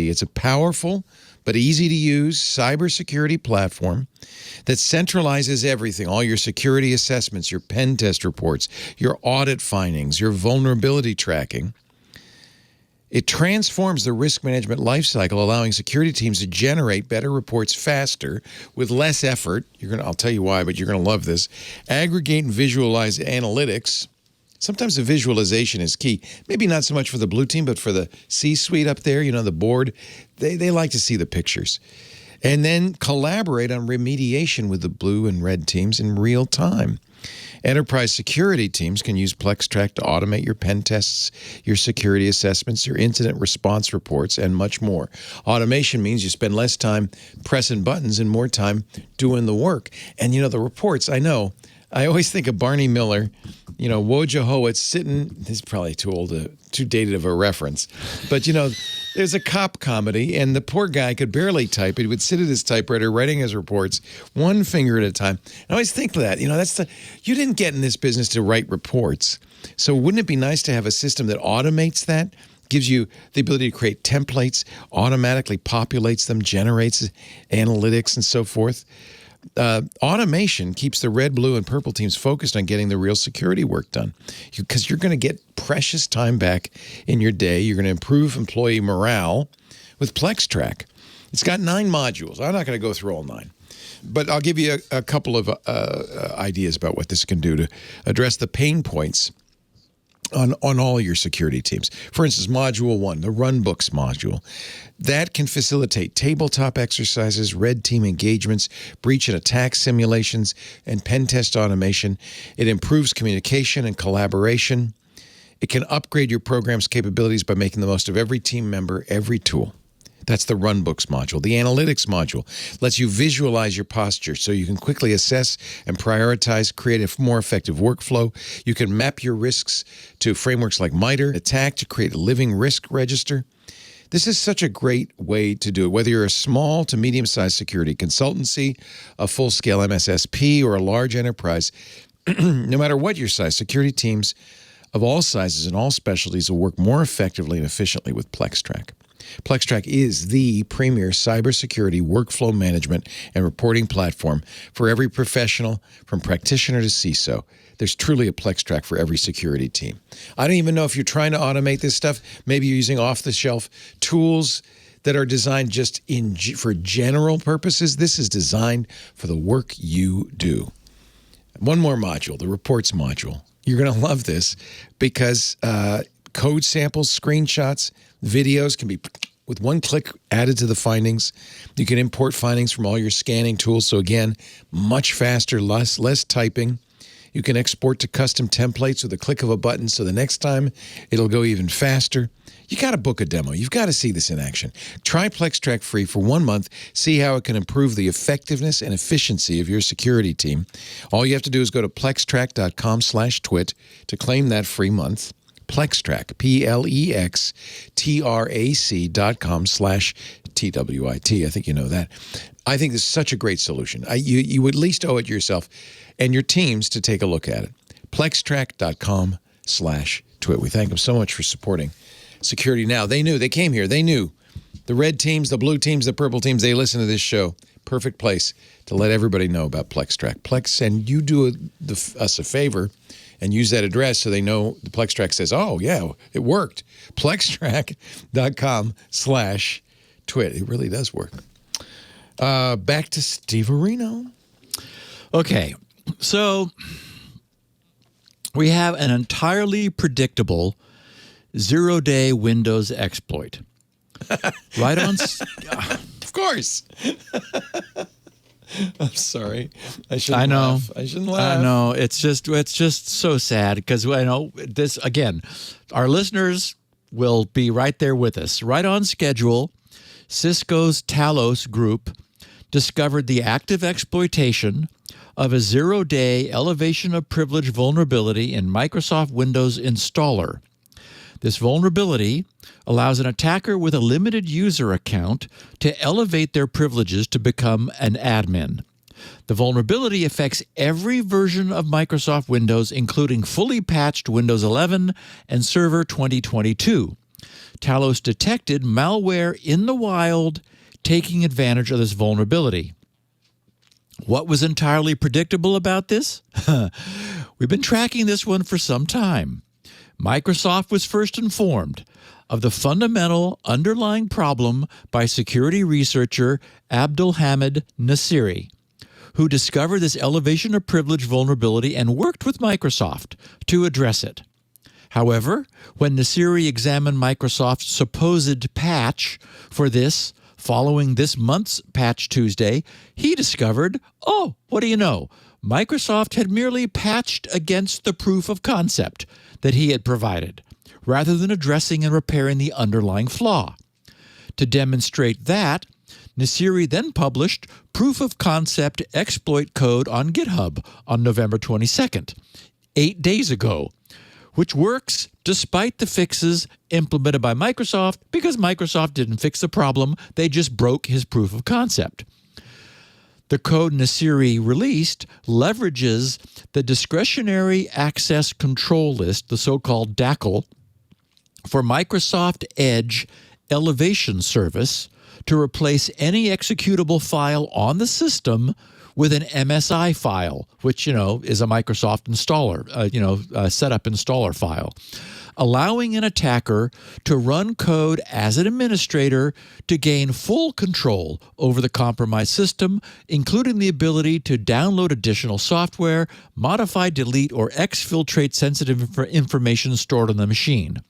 Speaker 1: It's a powerful but easy-to-use cybersecurity platform that centralizes everything, all your security assessments, your pen test reports, your audit findings, your vulnerability tracking. It transforms the risk management lifecycle, allowing security teams to generate better reports faster with less effort. I'll tell you why, but you're going to love this. Aggregate and visualize analytics. Sometimes the visualization is key. Maybe not so much for the blue team, but for the C-suite up there, the board. They like to see the pictures. And then collaborate on remediation with the blue and red teams in real time. Enterprise security teams can use PlexTrack to automate your pen tests, your security assessments, your incident response reports, and much more. Automation means you spend less time pressing buttons and more time doing the work. And, the reports, I always think of Barney Miller, Wojciech sitting, this is probably too dated of a reference, but, there's a cop comedy, and the poor guy could barely type. He would sit at his typewriter writing his reports, one finger at a time. I always think that, you didn't get in this business to write reports. So wouldn't it be nice to have a system that automates that, gives you the ability to create templates, automatically populates them, generates analytics and so forth? Automation keeps the red, blue, and purple teams focused on getting the real security work done, because you're going to get precious time back in your day. You're going to improve employee morale with PlexTrack. It's got 9 modules. I'm not going to go through all 9, but I'll give you a couple of ideas about what this can do to address the pain points on all your security teams. For instance, Module 1, the Runbooks module. That can facilitate tabletop exercises, red team engagements, breach and attack simulations, and pen test automation. It improves communication and collaboration. It can upgrade your program's capabilities by making the most of every team member, every tool. That's the Runbooks module. The Analytics module lets you visualize your posture so you can quickly assess and prioritize, create a more effective workflow. You can map your risks to frameworks like MITRE ATT&CK to create a living risk register. This is such a great way to do it, whether you're a small to medium-sized security consultancy, a full-scale MSSP, or a large enterprise. No matter what your size, security teams of all sizes and all specialties will work more effectively and efficiently with PlexTrack. PlexTrack is the premier cybersecurity workflow management and reporting platform for every professional, from practitioner to CISO. There's truly a PlexTrack for every security team. I don't even know if you're trying to automate this stuff. Maybe you're using off-the-shelf tools that are designed just for general purposes. This is designed for the work you do. One more module, the reports module. You're going to love this because code samples, screenshots, videos can be, with one click, added to the findings. You can import findings from all your scanning tools. So again, much faster, less typing. You can export to custom templates with a click of a button, so the next time it'll go even faster. You got to book a demo. You've got to see this in action. Try PlexTrack free for 1 month. See how it can improve the effectiveness and efficiency of your security team. All you have to do is go to plextrack.com/twit to claim that free month. PlexTrack, PLEXTRAC.com/TWIT. I think you know that. I think this is such a great solution. You at least owe it to yourself and your teams to take a look at it. PlexTrack.com/twit. We thank them so much for supporting Security Now. They came here. They knew. The red teams, the blue teams, the purple teams, they listen to this show. Perfect place to let everybody know about PlexTrack. And you do us a favor and use that address so they know the PlexTrack says, oh, yeah, it worked. PlexTrack.com/twit. It really does work. Back to Steve Areno.
Speaker 4: Okay, so we have an entirely predictable zero-day Windows exploit. Right on.
Speaker 1: Of course. I'm sorry. I shouldn't laugh. I shouldn't laugh.
Speaker 4: I know. It's just so sad because I know this, again, our listeners will be right there with us. Right on schedule, Cisco's Talos group discovered the active exploitation of a zero-day elevation of privilege vulnerability in Microsoft Windows installer. This vulnerability allows an attacker with a limited user account to elevate their privileges to become an admin. The vulnerability affects every version of Microsoft Windows, including fully patched Windows 11 and Server 2022. Talos detected malware in the wild taking advantage of this vulnerability. What was entirely predictable about this? We've been tracking this one for some time. Microsoft was first informed of the fundamental underlying problem by security researcher Abdulhamid Nasiri, who discovered this elevation of privilege vulnerability and worked with Microsoft to address it. However, when Nasiri examined Microsoft's supposed patch for this following this month's Patch Tuesday, he discovered, oh, what do you know? Microsoft had merely patched against the proof of concept that he had provided, rather than addressing and repairing the underlying flaw. To demonstrate that, Nasiri then published proof of concept exploit code on GitHub on November 22nd, 8 days ago, which works despite the fixes implemented by Microsoft because Microsoft didn't fix the problem, they just broke his proof of concept. The code Nasiri released leverages the Discretionary Access Control List, the so-called DACL, for Microsoft Edge Elevation Service to replace any executable file on the system with an MSI file, which, is a Microsoft installer, setup installer file, allowing an attacker to run code as an administrator to gain full control over the compromised system, including the ability to download additional software, modify, delete, or exfiltrate sensitive information stored on the machine.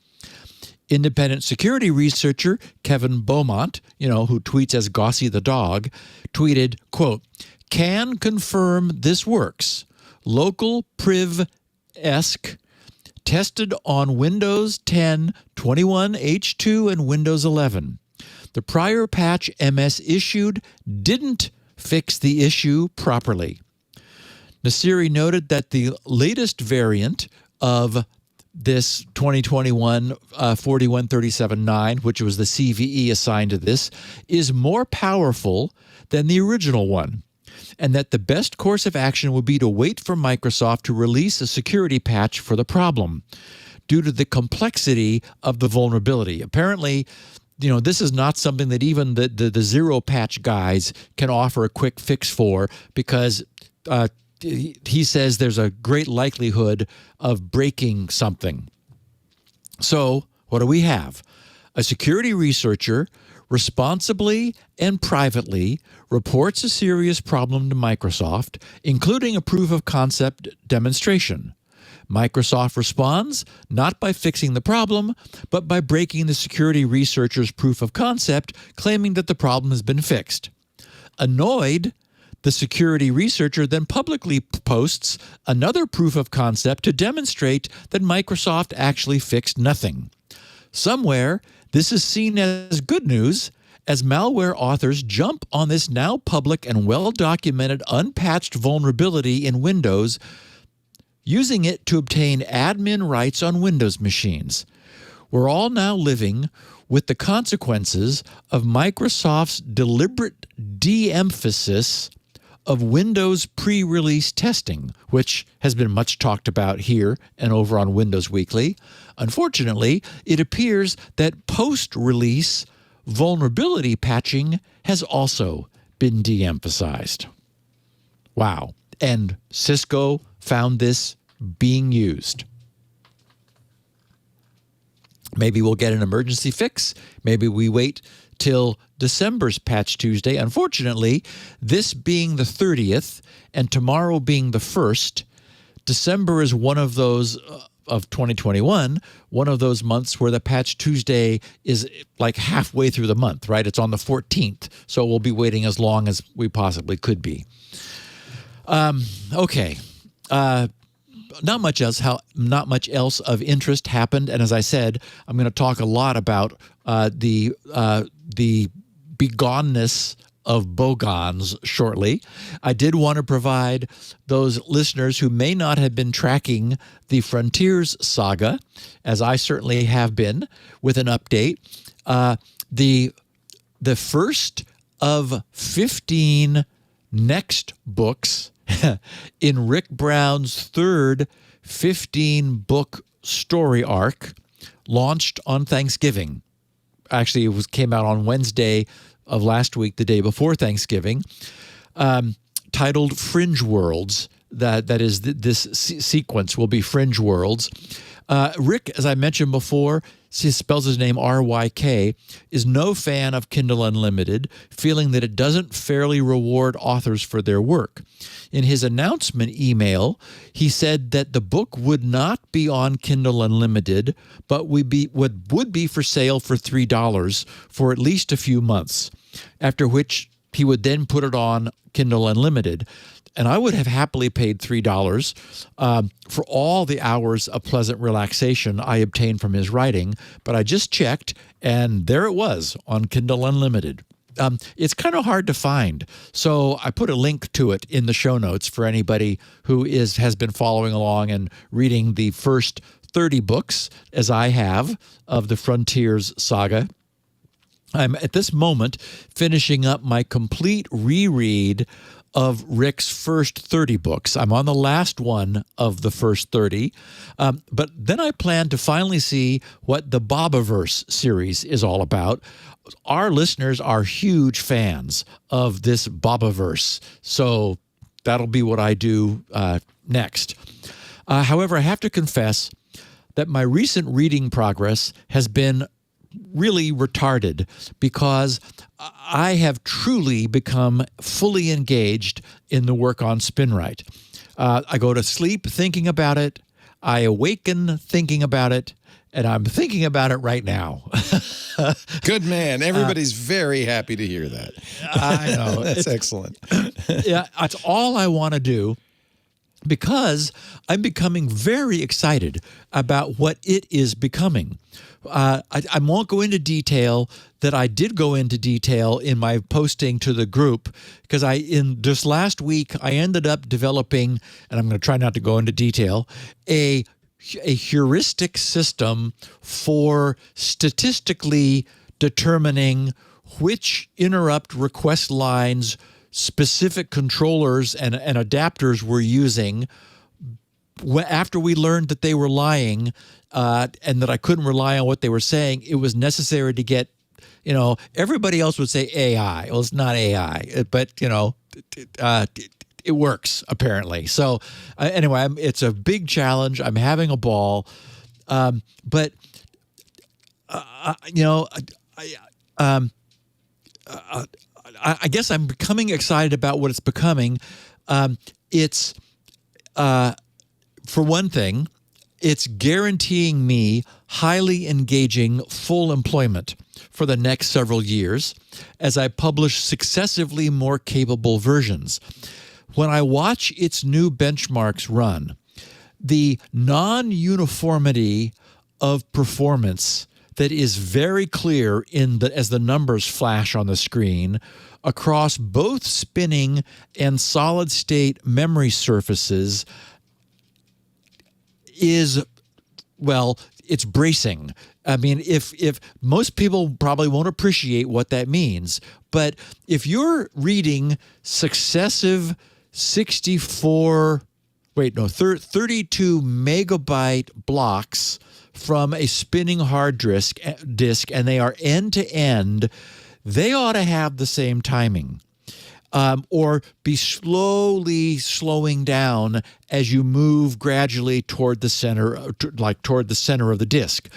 Speaker 4: Independent security researcher Kevin Beaumont, who tweets as Gossie the dog, tweeted, quote, "Can confirm this works. Local priv-esque tested on Windows 10, 21H2, and Windows 11. The prior patch MS issued didn't fix the issue properly." Nasiri noted that the latest variant of this 2021 41379, which was the CVE assigned to this, is more powerful than the original one, and that the best course of action would be to wait for Microsoft to release a security patch for the problem due to the complexity of the vulnerability. Apparently, this is not something that even the zero patch guys can offer a quick fix for because he says there's a great likelihood of breaking something. So what do we have? A security researcher responsibly and privately reports a serious problem to Microsoft, including a proof of concept demonstration. Microsoft responds not by fixing the problem, but by breaking the security researcher's proof of concept, claiming that the problem has been fixed. Annoyed, the security researcher then publicly posts another proof of concept to demonstrate that Microsoft actually fixed nothing. Somewhere, this is seen as good news as malware authors jump on this now public and well-documented unpatched vulnerability in Windows, using it to obtain admin rights on Windows machines. We're all now living with the consequences of Microsoft's deliberate de-emphasis of Windows pre-release testing, which has been much talked about here and over on Windows Weekly. Unfortunately, it appears that post-release vulnerability patching has also been de-emphasized. Wow. And Cisco found this being used. Maybe we'll get an emergency fix. Maybe we wait till December's Patch Tuesday. Unfortunately, this being the 30th and tomorrow being the 1st, December is one of those of 2021, one of those months where the Patch Tuesday is like halfway through the month, right? It's on the 14th, so we'll be waiting as long as we possibly could be. Okay. Not much else of interest happened, and as I said, I'm going to talk a lot about the begoneness of Bogons shortly. I did want to provide those listeners who may not have been tracking the Frontiers saga, as I certainly have been, with an update. The first of 15 next books in Rick Brown's third 15-book story arc launched on Thanksgiving. Actually, it came out on Wednesday of last week, the day before Thanksgiving, titled Fringe Worlds. That is, this sequence will be Fringe Worlds. Rick, as I mentioned before, he spells his name R-Y-K, is no fan of Kindle Unlimited, feeling that it doesn't fairly reward authors for their work. In his announcement email, he said that the book would not be on Kindle Unlimited, but would be for sale for $3 for at least a few months, after which he would then put it on Kindle Unlimited. And I would have happily paid $3 for all the hours of pleasant relaxation I obtained from his writing, but I just checked, and there it was on Kindle Unlimited. It's kind of hard to find, so I put a link to it in the show notes for anybody who has been following along and reading the first 30 books, as I have, of the Frontiers saga. I'm at this moment finishing up my complete reread of Rick's first 30 books. I'm on the last one of the first 30, but then I plan to finally see what the Bobaverse series is all about. Our listeners are huge fans of this Bobaverse, so that'll be what I do next. However, I have to confess that my recent reading progress has been really retarded because I have truly become fully engaged in the work on SpinRite. I go to sleep thinking about it, I awaken thinking about it, and I'm thinking about it right now.
Speaker 1: Good man. Everybody's very happy to hear that.
Speaker 4: I know.
Speaker 1: That's excellent.
Speaker 4: Yeah, that's all I want to do, because I'm becoming very excited about what it is becoming. I won't go into detail that I did go into detail in my posting to the group, because in this last week, I ended up developing, and I'm going to try not to go into detail, a heuristic system for statistically determining which interrupt request lines specific controllers and adapters were using after we learned that they were lying and that I couldn't rely on what they were saying. It was necessary to get, everybody else would say AI. Well, it's not AI, but, it works apparently. So anyway, it's a big challenge. I'm having a ball. But I guess I'm becoming excited about what it's becoming. It's, for one thing, it's guaranteeing me highly engaging full employment for the next several years as I publish successively more capable versions. When I watch its new benchmarks run, the non-uniformity of performance that is very clear as the numbers flash on the screen across both spinning and solid-state memory surfaces is, well, it's bracing. I mean, if most people probably won't appreciate what that means, but if you're reading successive 32 megabyte blocks from a spinning hard disk, and they are end to end, they ought to have the same timing, or be slowly slowing down as you move gradually toward the center, toward the center of the disk.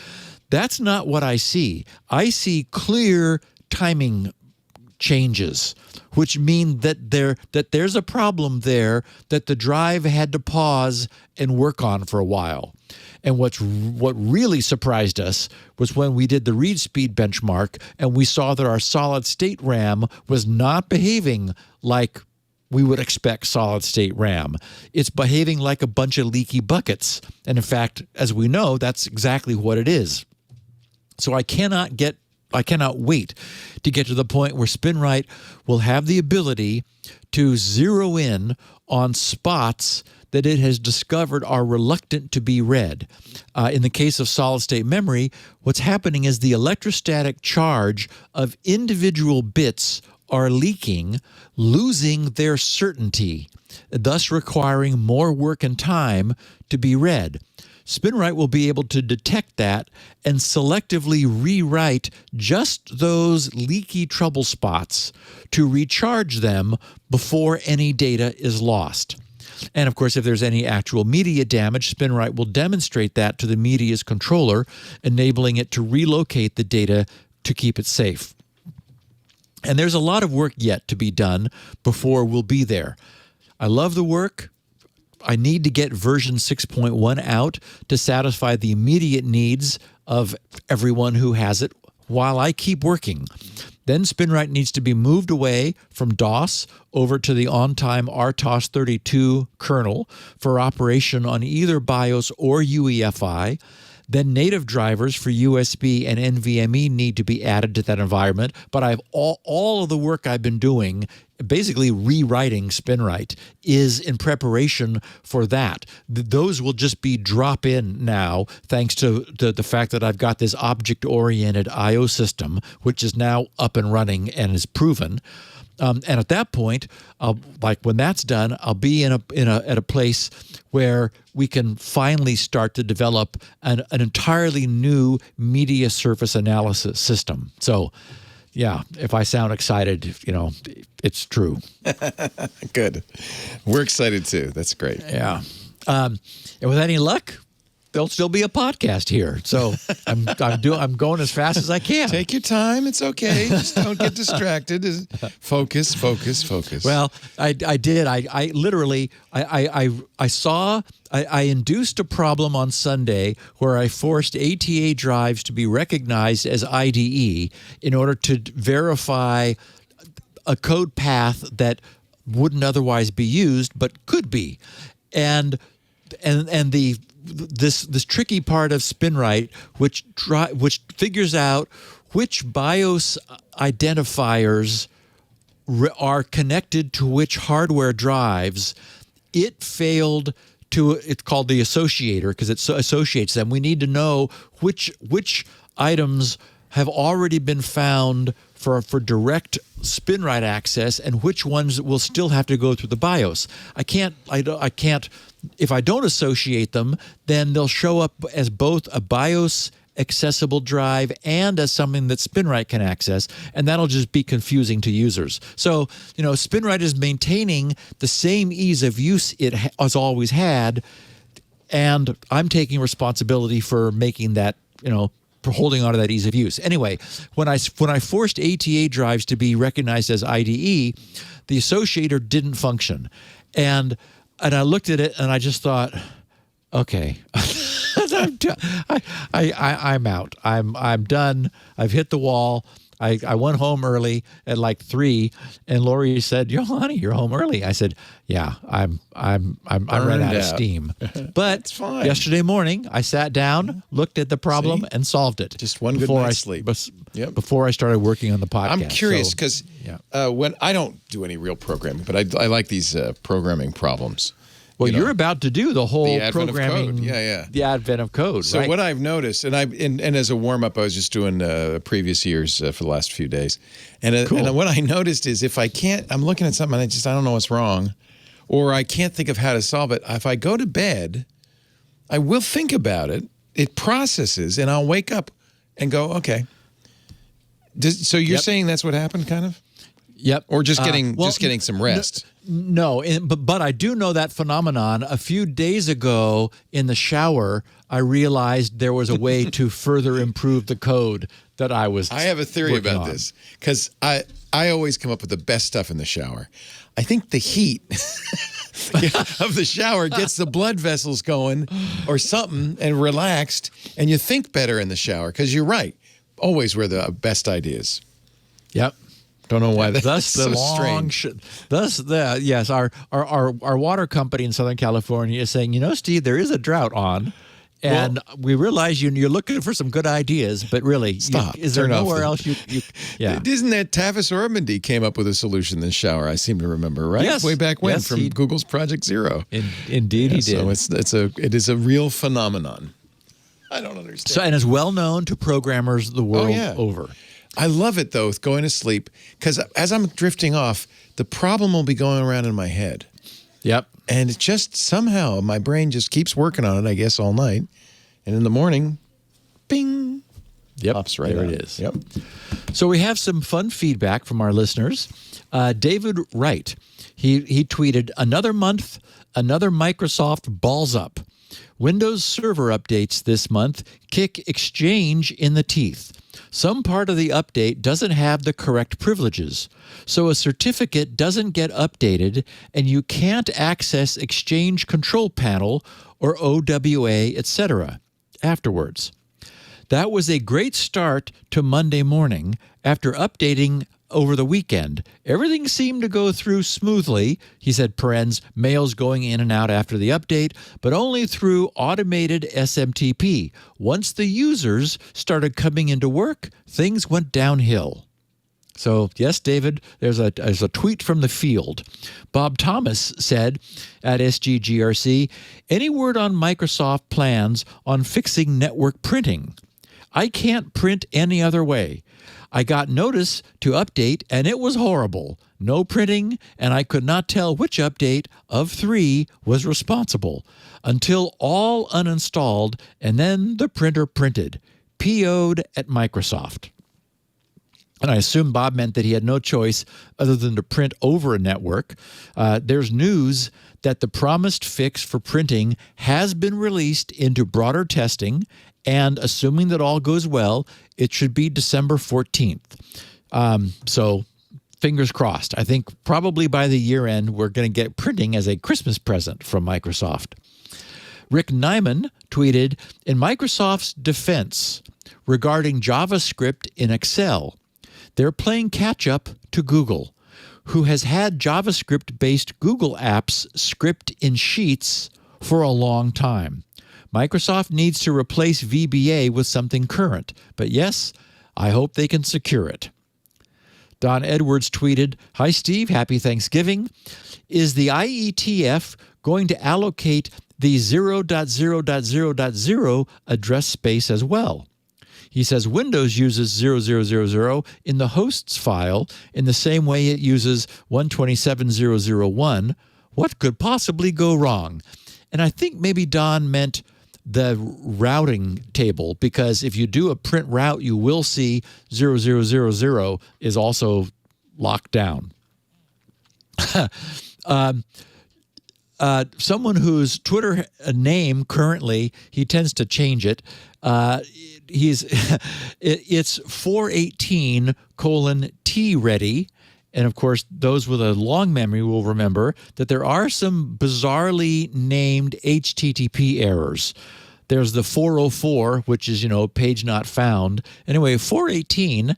Speaker 4: That's not what I see. I see clear timing changes, which mean that there's a problem there that the drive had to pause and work on for a while. And what really surprised us was when we did the read speed benchmark and we saw that our solid-state RAM was not behaving like we would expect solid-state RAM. It's behaving like a bunch of leaky buckets. And in fact, as we know, that's exactly what it is. So I cannot get cannot wait to get to the point where SpinRite will have the ability to zero in on spots that it has discovered are reluctant to be read. In the case of solid-state memory, what's happening is the electrostatic charge of individual bits are leaking, losing their certainty, thus requiring more work and time to be read. SpinRite will be able to detect that and selectively rewrite just those leaky trouble spots to recharge them before any data is lost. And of course, if there's any actual media damage, SpinRite will demonstrate that to the media's controller, enabling it to relocate the data to keep it safe. And there's a lot of work yet to be done before we'll be there. I love the work. I need to get version 6.1 out to satisfy the immediate needs of everyone who has it while I keep working. Then SpinRite needs to be moved away from DOS over to the on-time RTOS32 kernel for operation on either BIOS or UEFI. Then native drivers for USB and NVMe need to be added to that environment. But I've all of the work I've been doing, basically rewriting SpinRite, is in preparation for that. Those will just be drop in now, thanks to the fact that I've got this object-oriented I/O system, which is now up and running and is proven. And at that point, when that's done, I'll be at a place where we can finally start to develop an entirely new media surface analysis system. So, yeah, if I sound excited, it's true.
Speaker 1: Good. We're excited too. That's great.
Speaker 4: Yeah. And with any luck, there'll still be a podcast here. So I'm going as fast as I can.
Speaker 1: Take your time. It's okay. Just don't get distracted. Focus.
Speaker 4: Well, I did. I literally induced a problem on Sunday where I forced ATA drives to be recognized as IDE in order to verify a code path that wouldn't otherwise be used but could be. And this tricky part of SpinRite, which figures out which BIOS identifiers are connected to which hardware drives, it failed to. It's called the associator because it associates them. We need to know which items have already been found for direct SpinRite access and which ones will still have to go through the BIOS. I can't. If I don't associate them, then they'll show up as both a BIOS accessible drive and as something that SpinRite can access, and that'll just be confusing to users. So, SpinRite is maintaining the same ease of use it has always had, and I'm taking responsibility for making that, for holding on to that ease of use. Anyway, when I forced ATA drives to be recognized as IDE, the associator didn't function, and I looked at it and I just thought, okay, I'm out. I'm done. I've hit the wall. I went home early at like 3, and Lori said, "Honey, you're home early." I said, "Yeah, I'm run out of steam." But
Speaker 1: it's fine.
Speaker 4: Yesterday morning, I sat down, looked at the problem, and solved it.
Speaker 1: Just one good night's sleep.
Speaker 4: Before I started working on the podcast.
Speaker 1: I'm curious because when I don't do any real programming, but I like these programming problems.
Speaker 4: Well, you're about to do the whole programming.
Speaker 1: Of code. Yeah.
Speaker 4: The advent of code.
Speaker 1: So
Speaker 4: right?
Speaker 1: what I've noticed, and as a warm up, I was just doing previous years for the last few days, and what I noticed is if I can't, I'm looking at something and I don't know what's wrong, or I can't think of how to solve it. If I go to bed, I will think about it. It processes, and I'll wake up and go, okay. So you're saying that's what happened, kind of?
Speaker 4: Yep.
Speaker 1: Or just getting some rest.
Speaker 4: No, but I do know that phenomenon. A few days ago in the shower, I realized there was a way to further improve the code that I was
Speaker 1: I have a theory about this because I always come up with the best stuff in the shower. I think the heat of the shower gets the blood vessels going or something and relaxed, and you think better in the shower because you're right. Always where the best ideas.
Speaker 4: Yep.
Speaker 1: Don't know why that's
Speaker 4: so
Speaker 1: strange.
Speaker 4: Our water company in Southern California is saying, Steve, there is a drought on, And we realize you're looking for some good ideas, but really,
Speaker 1: Stop.
Speaker 4: is there
Speaker 1: Turn off
Speaker 4: nowhere
Speaker 1: the-
Speaker 4: else you yeah.
Speaker 1: Isn't that Tavis Ormandy came up with a solution in shower? I seem to remember, right?
Speaker 4: Yes.
Speaker 1: Way back when
Speaker 4: Yes,
Speaker 1: from Google's Project Zero.
Speaker 4: Indeed, he did.
Speaker 1: So it is a real phenomenon. I don't understand.
Speaker 4: So, and is well known to programmers the world over.
Speaker 1: I love it, though, with going to sleep, because as I'm drifting off, the problem will be going around in my head.
Speaker 4: Yep.
Speaker 1: And it just somehow, my brain just keeps working on it, I guess, all night. And in the morning, bing, pops right
Speaker 4: there
Speaker 1: out.
Speaker 4: it is.
Speaker 1: Yep.
Speaker 4: So we have some fun feedback from our listeners. David Wright, he tweeted, another month, another Microsoft balls up. Windows Server updates this month kick Exchange in the teeth. Some part of the update doesn't have the correct privileges, so a certificate doesn't get updated and you can't access Exchange Control Panel or OWA, etc. afterwards. That was a great start to Monday morning after updating over the weekend. Everything seemed to go through smoothly, he said, parens, mails going in and out after the update, but only through automated SMTP. Once the users started coming into work, things went downhill. So, yes, David, there's a tweet from the field. Bob Thomas said at SGGRC, any word on Microsoft plans on fixing network printing? I can't print any other way. I got notice to update, and it was horrible. No printing, and I could not tell which update of 3 was responsible until all uninstalled, and then the printer printed. PO'd at Microsoft. And I assume Bob meant that he had no choice other than to print over a network. There's news that the promised fix for printing has been released into broader testing, and assuming that all goes well, it should be December 14th. So fingers crossed. I think probably by the year end, we're going to get printing as a Christmas present from Microsoft. Rick Nyman tweeted, in Microsoft's defense regarding JavaScript in Excel, they're playing catch-up to Google, who has had JavaScript-based Google apps script in Sheets for a long time. Microsoft needs to replace VBA with something current, but yes, I hope they can secure it. Don Edwards tweeted, hi, Steve, happy Thanksgiving. Is the IETF going to allocate the 0.0.0.0 address space as well? He says Windows uses 0000 in the hosts file in the same way it uses 127.0.0.1. What could possibly go wrong? And I think maybe Don meant the routing table, because if you do a print route, you will see 0000 is also locked down. Someone whose Twitter name currently, he tends to change it. It's 418:T ready. And of course, those with a long memory will remember that there are some bizarrely named HTTP errors. There's the 404, which is, page not found. Anyway, 418,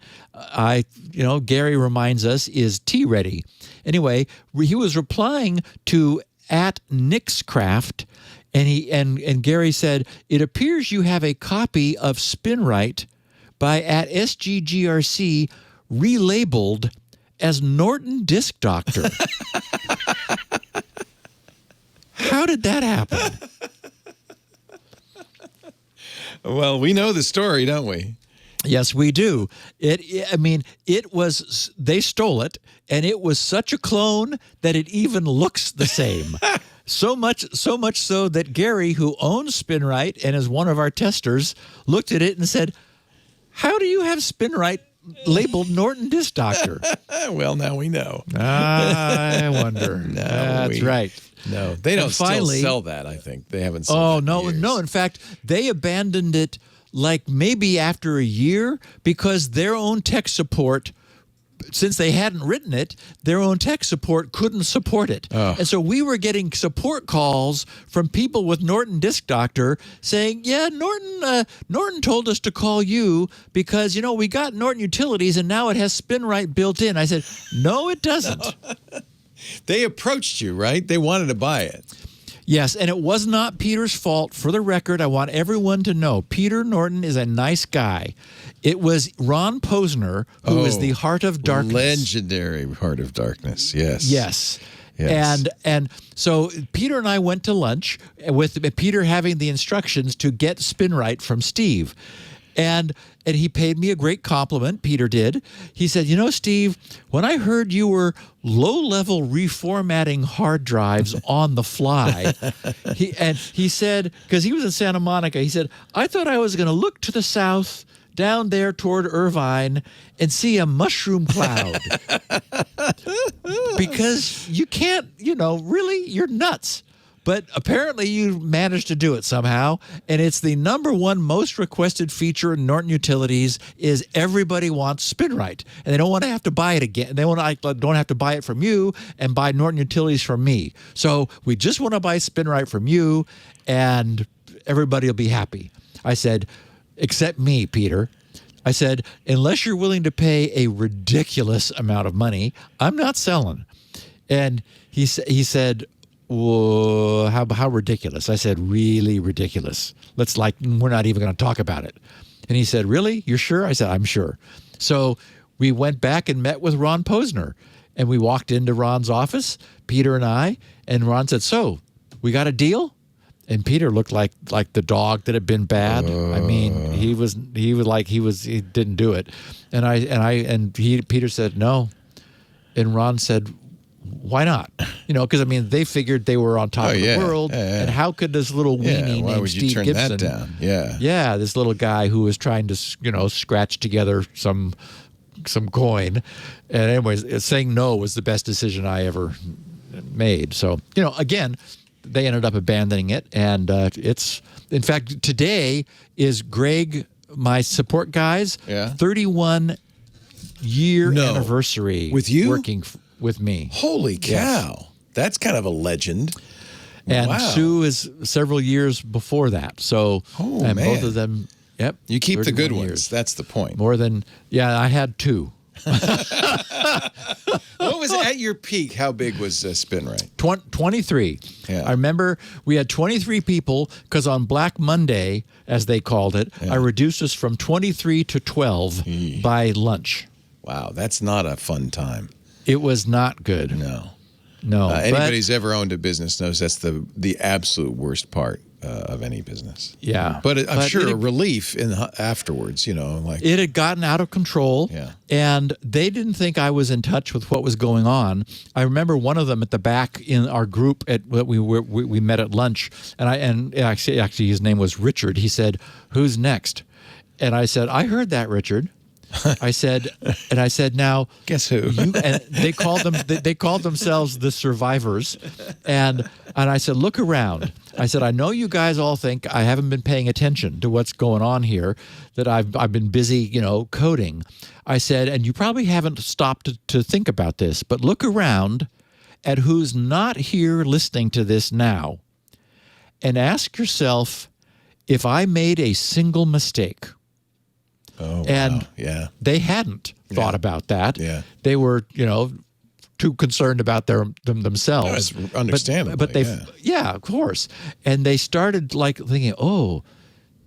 Speaker 4: Gary reminds us, is T-ready. Anyway, he was replying to @Nixcraft, and Gary said, it appears you have a copy of Spinrite by @SGGRC relabeled as Norton Disk Doctor. How did that happen?
Speaker 1: Well, we know the story, don't we?
Speaker 4: Yes, we do. It was, they stole it, and it was such a clone that it even looks the same. So much so that Gary, who owns Spinrite and is one of our testers, looked at it and said, how do you have Spinrite labeled Norton Disk Doctor?
Speaker 1: Well, now we know.
Speaker 4: I wonder. That's right.
Speaker 1: No, they don't still sell that, I think. They haven't sold it in years.
Speaker 4: No. In fact, they abandoned it like maybe after a year because their own tech support, since they hadn't written it, their own tech support couldn't support it.
Speaker 1: Oh.
Speaker 4: And so we were getting support calls from people with Norton Disk Doctor saying, yeah, Norton told us to call you because, we got Norton Utilities and now it has Spinrite built in. I said, no, it doesn't.
Speaker 1: They approached you, right? They wanted to buy it.
Speaker 4: Yes, and it was not Peter's fault. For the record, I want everyone to know Peter Norton is a nice guy. It was Ron Posner who is the Heart of Darkness.
Speaker 1: Legendary Heart of Darkness, yes.
Speaker 4: Yes.
Speaker 1: Yes.
Speaker 4: And so Peter and I went to lunch with Peter having the instructions to get SpinRite from Steve. And he paid me a great compliment, Peter did. He said, you know, Steve, when I heard you were low-level reformatting hard drives on the fly, he said, because he was in Santa Monica, he said, I thought I was going to look to the south, down there toward Irvine, and see a mushroom cloud. Because you can't, really, you're nuts. But apparently you managed to do it somehow, and it's the #1 most requested feature in Norton Utilities is everybody wants SpinRite, and they don't want to have to buy it again. They don't have to buy it from you and buy Norton Utilities from me. So we just want to buy SpinRite from you, and everybody will be happy. I said, except me, Peter. I said, unless you're willing to pay a ridiculous amount of money, I'm not selling. And he said, whoa, how ridiculous? I said, really ridiculous. We're not even going to talk about it. And he said, really? You're sure? I said, I'm sure. So we went back and met with Ron Posner, and we walked into Ron's office, Peter and I, and Ron said, so we got a deal? And Peter looked like the dog that had been bad. I mean, he didn't do it. And Peter said, no. And Ron said, why not? Because they figured they were on top of the world, and how could this little weenie named Steve Gibson
Speaker 1: that down?
Speaker 4: Yeah, this little guy who was trying to scratch together some coin, and anyways, saying no was the best decision I ever made. So again, they ended up abandoning it, and it's in fact today is Greg, my support guy's 31-year anniversary
Speaker 1: with you
Speaker 4: working with me.
Speaker 1: Holy cow. Yes. That's kind of a legend.
Speaker 4: And Sue is several years before that. So, both of them, yep.
Speaker 1: You keep the good
Speaker 4: years.
Speaker 1: ones. That's the point.
Speaker 4: More than, I had 2.
Speaker 1: What was at your peak? How big was SpinRite?
Speaker 4: 23.
Speaker 1: Yeah.
Speaker 4: I remember we had 23 people because on Black Monday, as they called it, I reduced us from 23 to 12 by lunch.
Speaker 1: Wow, that's not a fun time.
Speaker 4: It was not good.
Speaker 1: No. Anybody's ever owned a business knows that's the absolute worst part of any business.
Speaker 4: Yeah.
Speaker 1: But I'm sure a relief afterwards,
Speaker 4: It had gotten out of control, and they didn't think I was in touch with what was going on. I remember one of them at the back in our group that we met at lunch, and actually his name was Richard. He said, "Who's next?" And I said, "I heard that, Richard." I said, now
Speaker 1: guess who?
Speaker 4: And they called themselves the Survivors, and I said, look around. I said, I know you guys all think I haven't been paying attention to what's going on here, that I've been busy, coding. I said, and you probably haven't stopped to think about this, but look around at who's not here listening to this now, and ask yourself if I made a single mistake.
Speaker 1: Oh,
Speaker 4: and
Speaker 1: wow.
Speaker 4: They hadn't thought about that.
Speaker 1: Yeah.
Speaker 4: They were, too concerned about themselves.
Speaker 1: That's understandable.
Speaker 4: But of course. And they started thinking, oh,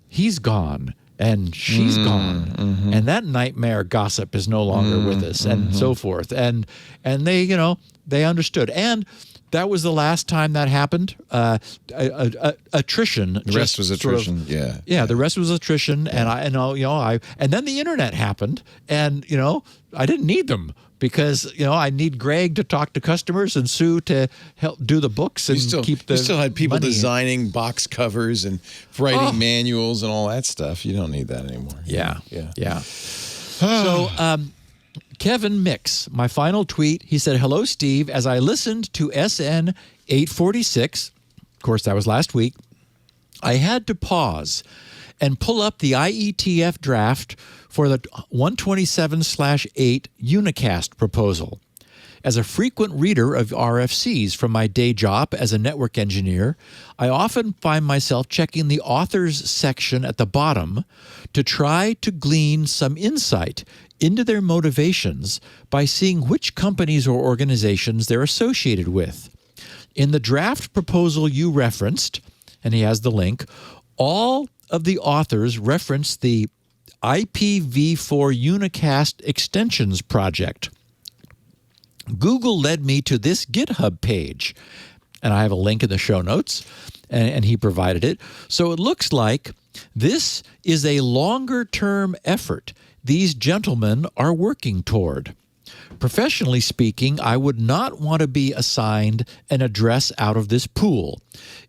Speaker 4: he's gone and she's gone. Mm-hmm. And that nightmare gossip is no longer with us and so forth. And they, they understood. And that was the last time that happened. Attrition.
Speaker 1: The rest was attrition.
Speaker 4: Yeah. The rest was attrition, and then the internet happened, and I didn't need them because I need Greg to talk to customers and Sue to help do the books and keep the.
Speaker 1: You still had people
Speaker 4: money.
Speaker 1: designing box covers and writing manuals and all that stuff. You don't need that anymore.
Speaker 4: Yeah. So. Kevin Mix, my final tweet, he said, hello, Steve. As I listened to SN 846, of course, that was last week, I had to pause and pull up the IETF draft for the 127/8 unicast proposal. As a frequent reader of RFCs from my day job as a network engineer, I often find myself checking the authors section at the bottom to try to glean some insight into their motivations by seeing which companies or organizations they're associated with. In the draft proposal you referenced, and he has the link, all of the authors reference the IPv4 unicast extensions project. Google led me to this GitHub page, and I have a link in the show notes, and he provided it. So it looks like this is a longer-term effort these gentlemen are working toward. Professionally speaking, I would not want to be assigned an address out of this pool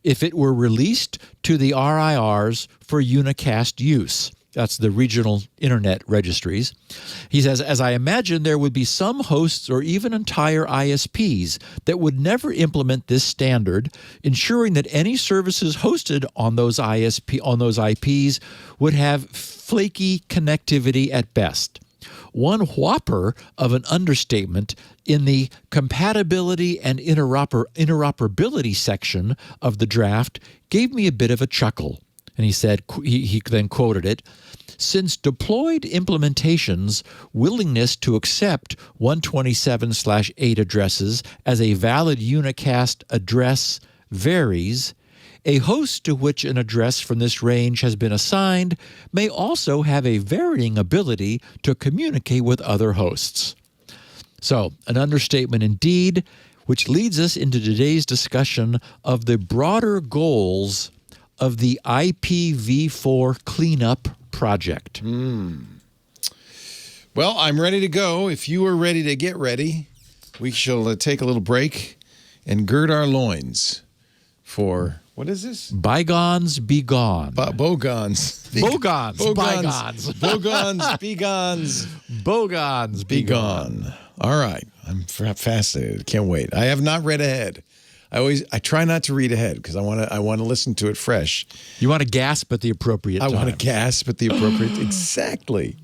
Speaker 4: if it were released to the RIRs for unicast use. That's the regional internet registries. He says, as I imagine, there would be some hosts or even entire ISPs that would never implement this standard, ensuring that any services hosted on those IPs would have flaky connectivity at best. One whopper of an understatement in the compatibility and interoperability section of the draft gave me a bit of a chuckle. And he said, he then quoted it, since deployed implementations' willingness to accept 127/8 addresses as a valid unicast address varies, a host to which an address from this range has been assigned may also have a varying ability to communicate with other hosts. So, an understatement indeed, which leads us into today's discussion of the broader goals of the IPv4 cleanup project.
Speaker 1: Well, I'm ready to go. If you are ready to get ready, we shall take a little break and gird our loins for, what is this?
Speaker 4: Bogons Begone.
Speaker 1: Bogons.
Speaker 4: Bogons.
Speaker 1: Bogons. Bogons. Begons.
Speaker 4: Bogons
Speaker 1: Begone. All right. I'm fascinated. Can't wait. I have not read ahead. I try not to read ahead because I want to listen to it fresh.
Speaker 4: You want to gasp at the appropriate time.
Speaker 1: I want to gasp at the appropriate exactly.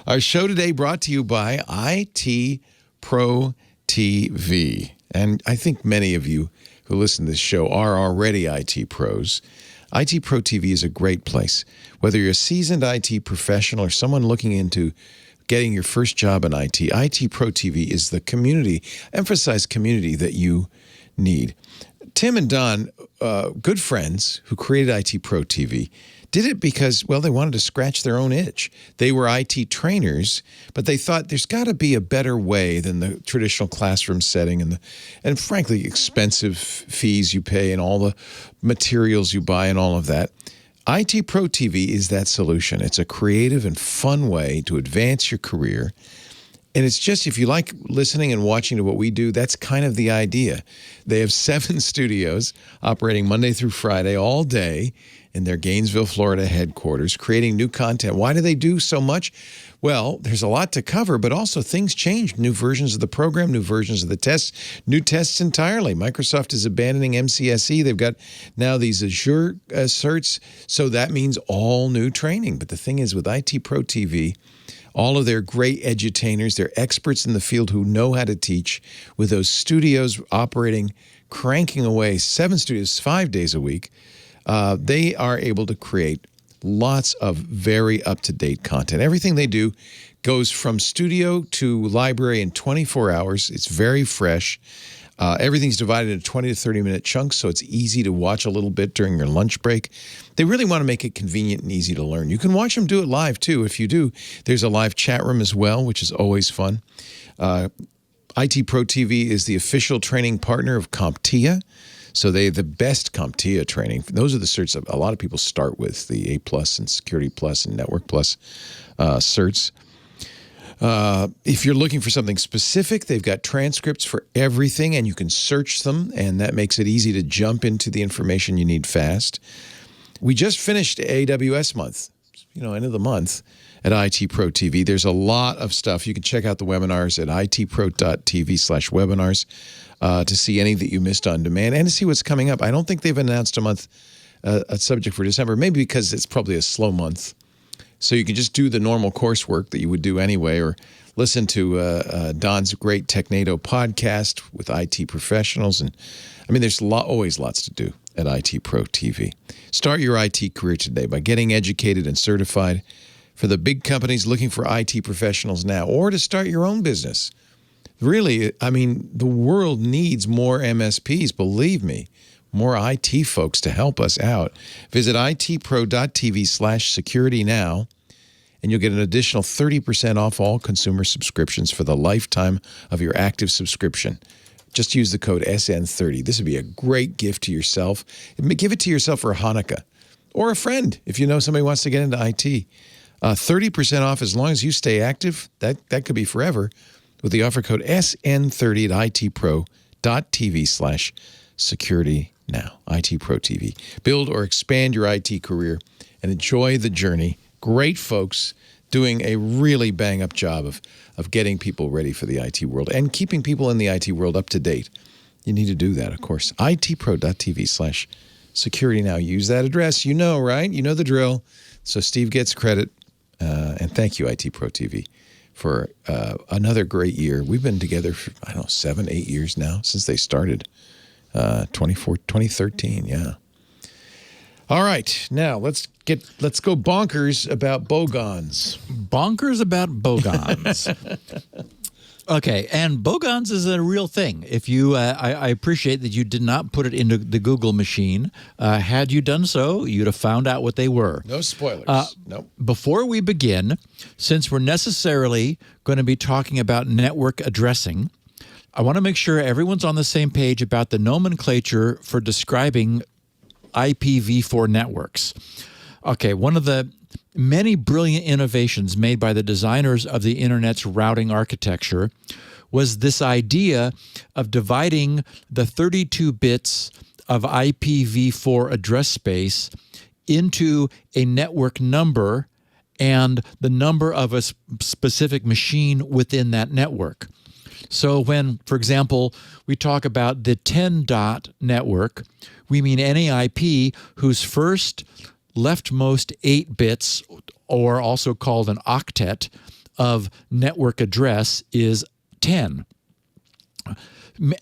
Speaker 1: Our show today brought to you by IT Pro TV. And I think many of you who listen to this show are already IT pros. IT Pro TV is a great place. Whether you're a seasoned IT professional or someone looking into getting your first job in IT, IT Pro TV is the community, emphasize community that you need. Tim and Don, good friends who created IT Pro TV, did it because, well, they wanted to scratch their own itch. They were IT trainers, but they thought there's got to be a better way than the traditional classroom setting and frankly, expensive fees you pay and all the materials you buy and all of that. IT Pro TV is that solution. It's a creative and fun way to advance your career. And it's just, if you like listening and watching to what we do, that's kind of the idea. They have 7 studios operating Monday through Friday all day in their Gainesville, Florida headquarters, creating new content. Why do they do so much? Well, there's a lot to cover, but also things change. New versions of the program, new versions of the tests, new tests entirely. Microsoft is abandoning MCSE. They've got now these Azure certs, so that means all new training. But the thing is, with IT Pro TV, all of their great edutainers, they're experts in the field who know how to teach, with those studios operating, cranking away 7 studios, 5 days a week. They are able to create lots of very up-to-date content. Everything they do goes from studio to library in 24 hours. It's very fresh. Everything's divided into 20 to 30-minute chunks, so it's easy to watch a little bit during your lunch break. They really want to make it convenient and easy to learn. You can watch them do it live, too. If you do, there's a live chat room as well, which is always fun. IT Pro TV is the official training partner of CompTIA. So they have the best CompTIA training. Those are the certs that a lot of people start with, the A+ and Security Plus and Network Plus certs. If you're looking for something specific, they've got transcripts for everything, and you can search them, and that makes it easy to jump into the information you need fast. We just finished AWS month, end of the month at IT Pro TV. There's a lot of stuff. You can check out the webinars at itpro.tv/webinars to see any that you missed on demand and to see what's coming up. I don't think they've announced a subject for December, maybe because it's probably a slow month. So you can just do the normal coursework that you would do anyway, or listen to Don's great Technado podcast with IT professionals. And I mean, there's always lots to do at IT Pro TV. Start your IT career today by getting educated and certified for the big companies looking for IT professionals now, or to start your own business. Really, I mean, the world needs more MSPs, believe me, more IT folks to help us out. Visit itpro.tv/security now, and you'll get an additional 30% off all consumer subscriptions for the lifetime of your active subscription. Just use the code SN30. This would be a great gift to yourself. Give it to yourself for Hanukkah or a friend if you know somebody wants to get into IT. 30% off as long as you stay active. That could be forever with the offer code SN30 at itpro.tv/security now. IT Pro TV. Build or expand your IT career and enjoy the journey. Great folks doing a really bang-up job of getting people ready for the IT world and keeping people in the IT world up to date. You need to do that, of course. itpro.tv/security now. Use that address. You know, right? You know the drill. So Steve gets credit. And thank you, IT Pro TV, for another great year. We've been together for, 7, 8 years now since they started. 2013, yeah. All right, now let's go bonkers about Bogons.
Speaker 4: Bonkers about Bogons. Okay, and Bogons is a real thing. If you, I appreciate that you did not put it into the Google machine. Had you done so, you'd have found out what they were.
Speaker 1: No spoilers. Nope.
Speaker 4: Before we begin, since we're necessarily going to be talking about network addressing, I want to make sure everyone's on the same page about the nomenclature for describing IPv4 networks. Okay, one of the many brilliant innovations made by the designers of the Internet's routing architecture was this idea of dividing the 32 bits of IPv4 address space into a network number and the number of a specific machine within that network. So when, for example, we talk about the 10-dot network, we mean any IP whose first leftmost 8 bits, or also called an octet, of network address is 10.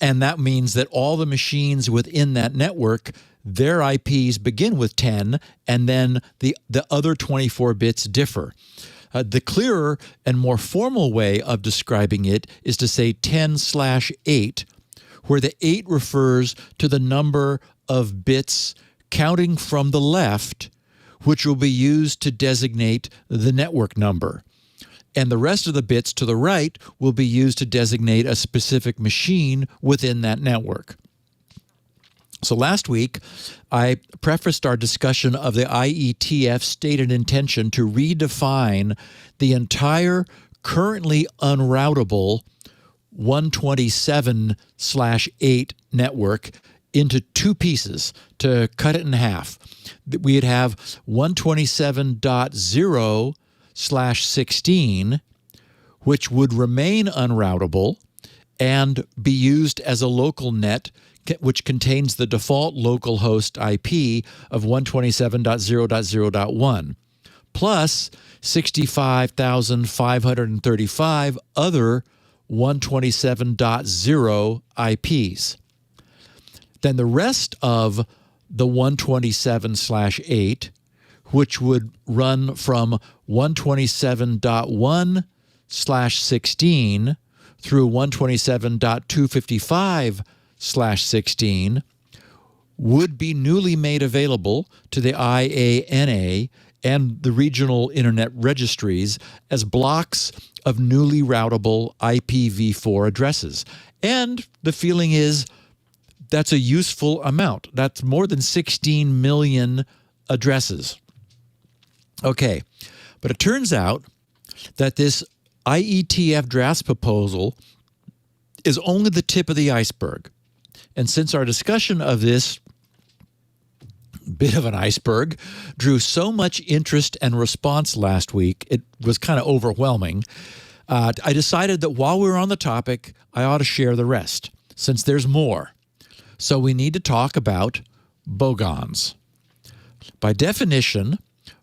Speaker 4: And that means that all the machines within that network, their IPs begin with 10, and then the other 24 bits differ. The clearer and more formal way of describing it is to say 10/8, where the 8 refers to the number of bits counting from the left, which will be used to designate the network number. And the rest of the bits to the right will be used to designate a specific machine within that network. So last week, I prefaced our discussion of the IETF's stated intention to redefine the entire currently unroutable 127/8 network into two pieces to cut it in half. We'd have 127.0/16, which would remain unroutable and be used as a local net, which contains the default localhost IP of 127.0.0.1, plus 65,535 other 127.0 IPs. Then the rest of the 127/8, which would run from 127.1/16 through 127.255/16, would be newly made available to the IANA and the regional internet registries as blocks of newly routable IPv4 addresses. And the feeling is that's a useful amount. That's more than 16 million addresses. Okay, but it turns out that this IETF draft proposal is only the tip of the iceberg. And since our discussion of this bit of an iceberg drew so much interest and response last week, it was kind of overwhelming. I decided that while we were on the topic, I ought to share the rest, since there's more. So we need to talk about Bogons. By definition,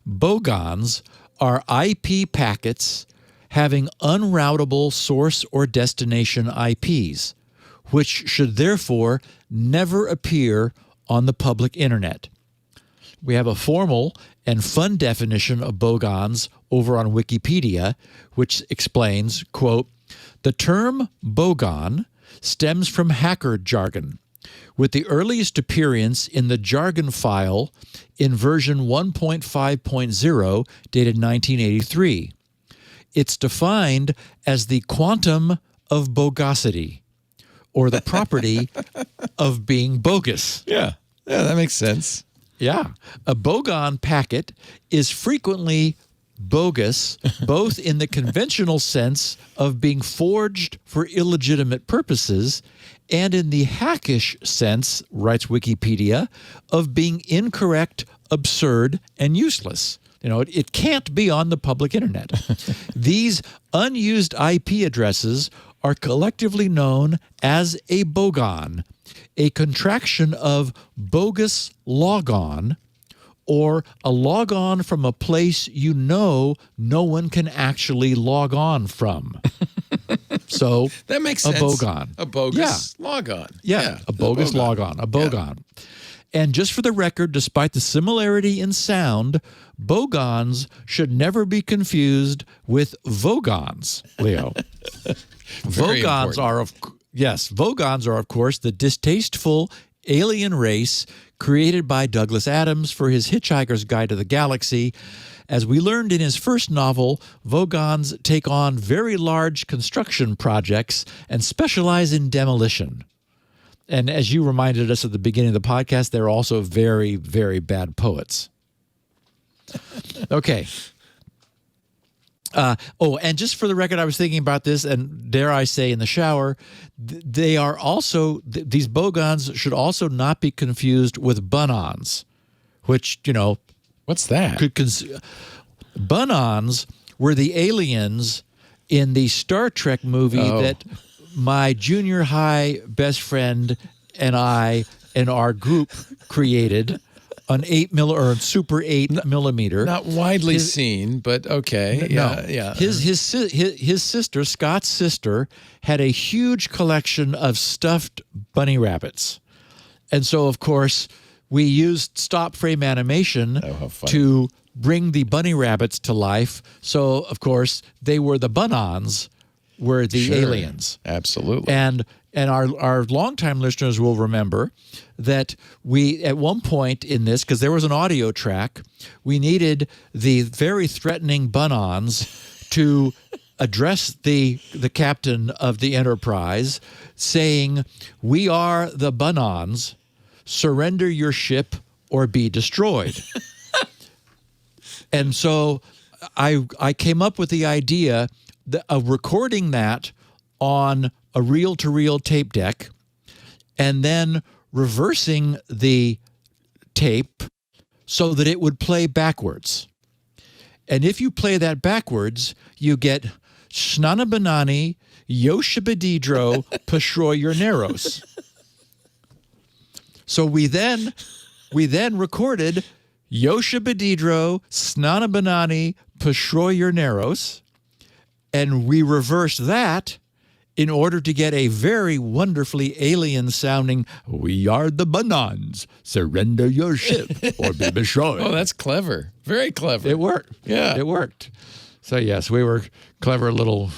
Speaker 4: Bogons are IP packets having unroutable source or destination IPs, which should therefore never appear on the public internet. We have a formal and fun definition of Bogons over on Wikipedia, which explains, quote, The term Bogon stems from hacker jargon, with the earliest appearance in the jargon file in version 1.5.0 dated 1983. It's defined as the quantum of bogosity, or the property of being bogus.
Speaker 1: Yeah, that makes sense.
Speaker 4: Yeah. A Bogon packet is frequently bogus, both in the conventional sense of being forged for illegitimate purposes and in the hackish sense, writes Wikipedia, of being incorrect, absurd, and useless. It can't be on the public internet. These unused IP addresses are collectively known as a bogon, a contraction of bogus logon, or a logon from a place no one can actually log on from. So
Speaker 1: that makes
Speaker 4: a
Speaker 1: sense.
Speaker 4: bogon.
Speaker 1: A bogus logon.
Speaker 4: Yeah, a bogus logon, a bogon. Yeah. And just for the record, despite the similarity in sound, bogons should never be confused with vogons, Leo. Vogons are, of course, the distasteful alien race created by Douglas Adams for his Hitchhiker's Guide to the Galaxy. As we learned in his first novel, Vogons take on very large construction projects and specialize in demolition. And as you reminded us at the beginning of the podcast, they're also very, very bad poets. Okay. And just for the record, I was thinking about this, and dare I say in the shower, they are also, these bogons should also not be confused with bunons, which,
Speaker 1: what's that?
Speaker 4: Bunons were the aliens in the Star Trek movie that my junior high best friend and I and our group created. An Super 8 millimeter.
Speaker 1: Not widely seen, but okay. Yeah.
Speaker 4: His sister, Scott's sister, had a huge collection of stuffed bunny rabbits. And so, of course, we used stop frame animation to bring the bunny rabbits to life. So, of course, they were the bunons, were the aliens.
Speaker 1: Absolutely.
Speaker 4: And our longtime listeners will remember that we, at one point in this, because there was an audio track, we needed the very threatening bunons to address the captain of the Enterprise, saying, "We are the bunons. Surrender your ship or be destroyed." And so I came up with the idea of recording that on a reel-to-reel tape deck and then reversing the tape so that it would play backwards. And if you play that backwards, you get Snanabanani, Yoshibadidro, Pashroy-Yerneros. So we then recorded Yoshibadidro, Snanabanani, Pashroy-Yerneros, and we reversed that in order to get a very wonderfully alien-sounding, "We are the Bunons. Surrender your ship or be destroyed."
Speaker 1: Oh, that's clever. Very clever.
Speaker 4: It worked.
Speaker 1: Yeah.
Speaker 4: It worked. So, yes, we were clever little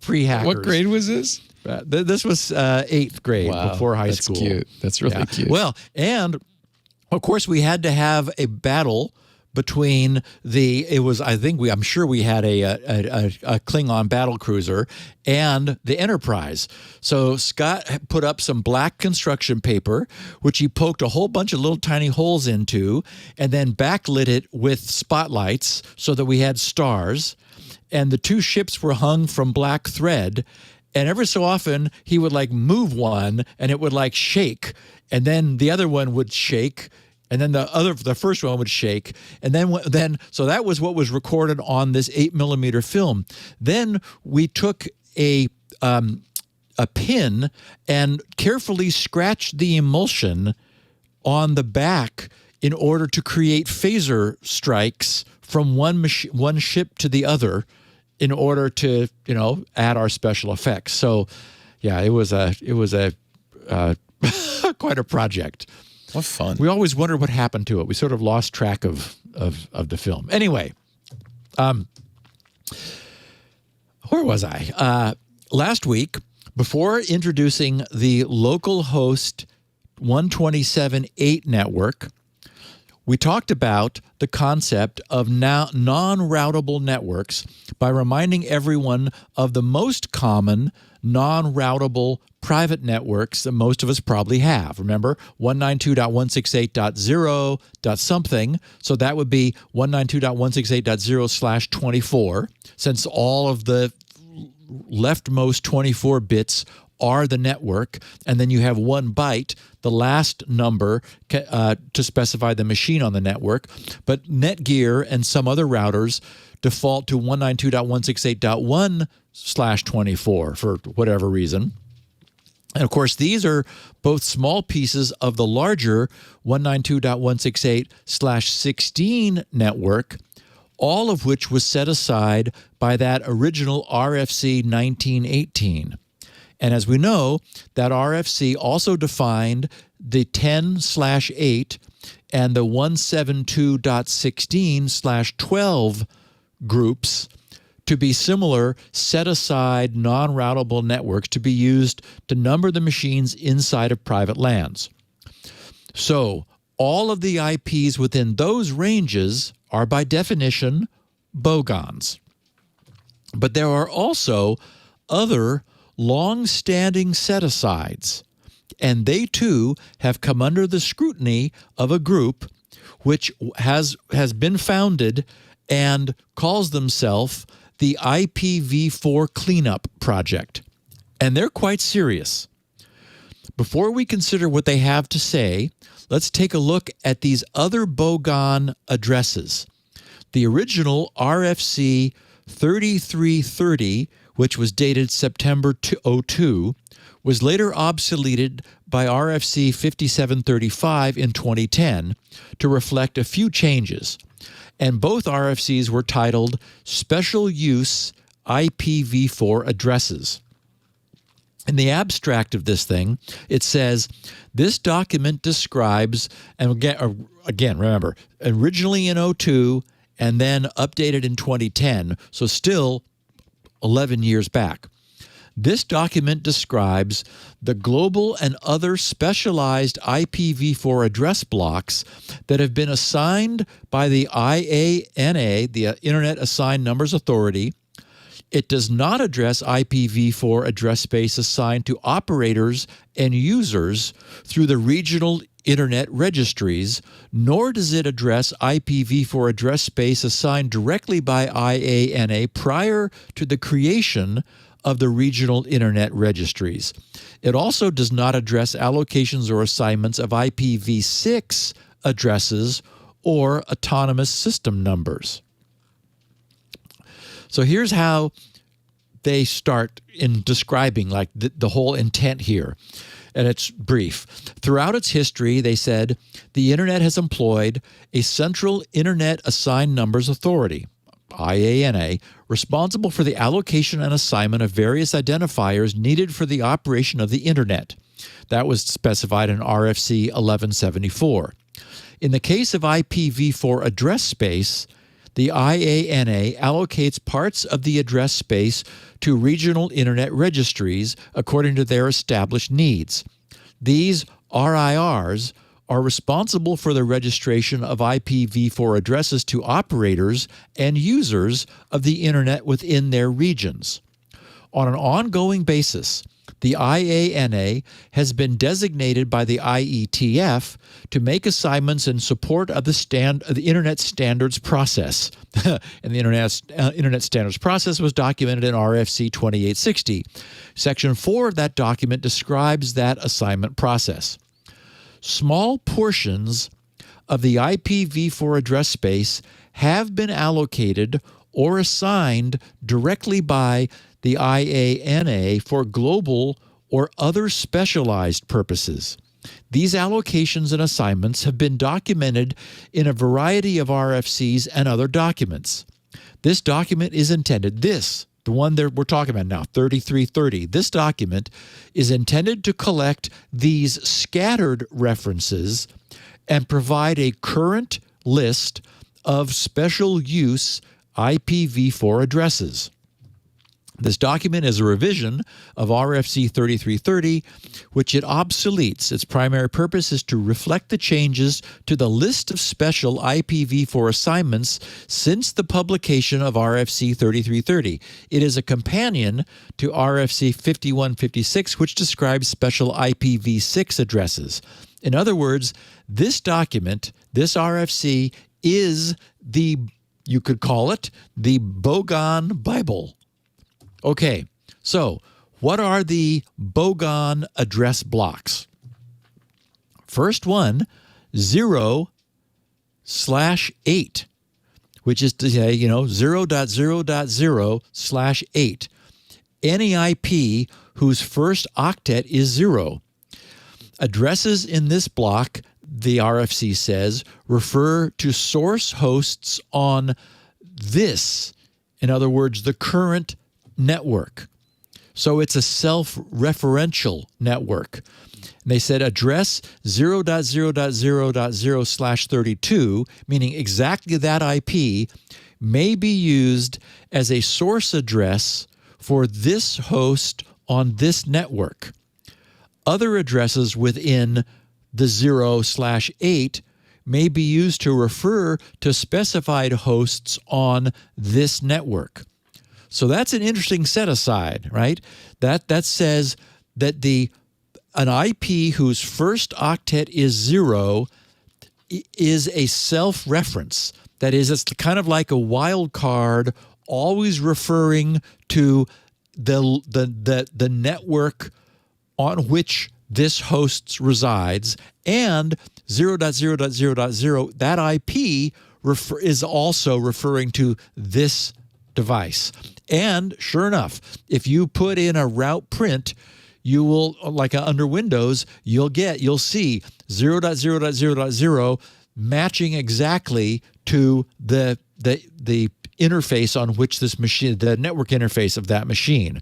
Speaker 4: pre-hackers.
Speaker 1: What grade was this?
Speaker 4: This was 8th grade before high school.
Speaker 1: That's cute. That's really cute.
Speaker 4: Well, and, of course, we had to have a battle between I'm sure we had a Klingon battle cruiser and the Enterprise. So Scott put up some black construction paper, which he poked a whole bunch of little tiny holes into, and then backlit it with spotlights so that we had stars. And the two ships were hung from black thread. And every so often he would move one and it would shake, and then the other one would shake. And then the first one would shake, and then so that was what was recorded on this 8 millimeter film. Then we took a pin and carefully scratched the emulsion on the back in order to create phaser strikes from one ship to the other, in order to add our special effects. So, yeah, it was a quite a project.
Speaker 1: What fun.
Speaker 4: We always wonder what happened to it. We sort of lost track of the film. Anyway, Where was I? Last week, before introducing the localhost 127.8 network, we talked about the concept of non-routable networks by reminding everyone of the most common non-routable private networks that most of us probably have. Remember, 192.168.0. something, so that would be 192.168.0/24, since all of the leftmost 24 bits are the network, and then you have 1 byte, the last number, to specify the machine on the network. But Netgear and some other routers default to 192.168.1/24 for whatever reason. And of course, these are both small pieces of the larger 192.168/16 network, all of which was set aside by that original RFC 1918. And as we know, that RFC also defined the 10/8 and the 172.16/12 groups to be similar set-aside non-routable networks to be used to number the machines inside of private LANs. So all of the IPs within those ranges are by definition Bogons. But there are also other long-standing set-asides, and they too have come under the scrutiny of a group which has been founded and calls themselves the IPv4 Cleanup Project. And they're quite serious. Before we consider what they have to say, let's take a look at these other Bogon addresses. The original RFC 3330, which was dated September 2002, was later obsoleted by RFC 5735 in 2010 to reflect a few changes. And both RFCs were titled Special Use IPv4 Addresses. In the abstract of this thing, it says, this document describes, and again, remember, originally in 2002 and then updated in 2010, so still 11 years back. This document describes the global and other specialized IPv4 address blocks that have been assigned by the IANA, the Internet Assigned Numbers Authority. It does not address IPv4 address space assigned to operators and users through the regional Internet registries, nor does it address IPv4 address space assigned directly by IANA prior to the creation of the regional Internet registries. It also does not address allocations or assignments of IPv6 addresses or autonomous system numbers. So here's how they start in describing like the whole intent here. And it's brief. Throughout its history, they said, the Internet has employed a Central Internet Assigned Numbers Authority, IANA, responsible for the allocation and assignment of various identifiers needed for the operation of the Internet. That was specified in RFC 1174. In the case of IPv4 address space, the IANA allocates parts of the address space to regional Internet registries according to their established needs. These RIRs are responsible for the registration of IPv4 addresses to operators and users of the Internet within their regions. On an ongoing basis, the IANA has been designated by the IETF to make assignments in support of the Internet Standards Process. And the Internet Standards Process was documented in RFC 2860. Section 4 of that document describes that assignment process. Small portions of the IPv4 address space have been allocated or assigned directly by the IANA for global or other specialized purposes. These allocations and assignments have been documented in a variety of RFCs and other documents. This document is intended, the one that we're talking about now, 3330, this document is intended to collect these scattered references and provide a current list of special use IPv4 addresses. This document is a revision of RFC 3330, which it obsoletes. Its primary purpose is to reflect the changes to the list of special IPv4 assignments since the publication of RFC 3330. It is a companion to RFC 5156, which describes special IPv6 addresses. In other words, this document, this RFC, is you could call it the Bogon Bible. Okay, so what are the Bogon address blocks? First one, 0/8, which is to say, 0.0.0/8. Any IP whose first octet is 0. Addresses in this block, the RFC says, refer to source hosts on this, in other words, the current network. So it's a self-referential network. And they said address 0.0.0.0/32, meaning exactly that IP, may be used as a source address for this host on this network. Other addresses within the 0/8 may be used to refer to specified hosts on this network. So that's an interesting set-aside, right? That says that an IP whose first octet is 0 is a self-reference. That is, it's kind of like a wild card, always referring to the network on which this host resides, and 0.0.0.0, that IP is also referring to this device. And sure enough, if you put in a route print, you will, like under Windows, you'll see 0.0.0.0 matching exactly to the interface on which this machine, the network interface of that machine.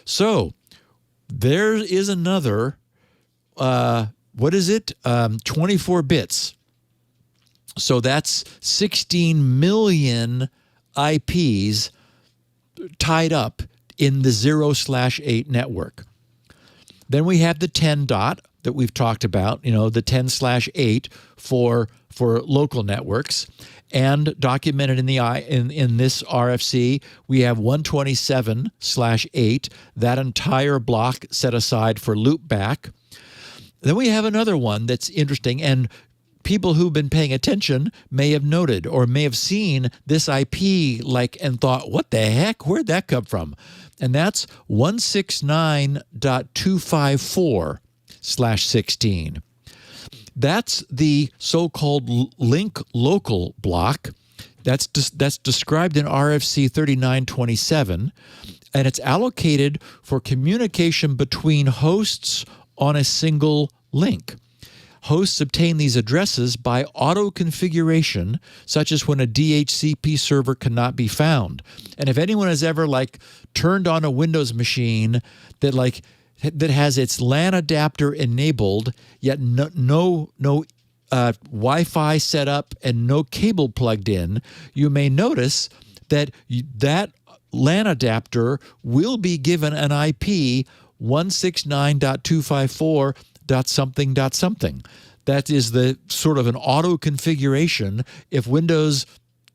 Speaker 4: So there is another, 24 bits. So that's 16 million IPs tied up in the 0/8 network. Then we have the 10 dot that we've talked about, the 10/8 for local networks. And documented in this RFC, we have 127/8, that entire block set aside for loopback. Then we have another one that's interesting, and people who've been paying attention may have noted or may have seen this IP and thought, what the heck? Where'd that come from? And that's 169.254/16. That's the so-called link local block. That's described in RFC 3927, and it's allocated for communication between hosts on a single link. Hosts obtain these addresses by auto-configuration, such as when a DHCP server cannot be found. And if anyone has ever turned on a Windows machine that has its LAN adapter enabled, yet no Wi-Fi set up and no cable plugged in, you may notice that that LAN adapter will be given an IP 169.254.something. That is the sort of an auto configuration. If Windows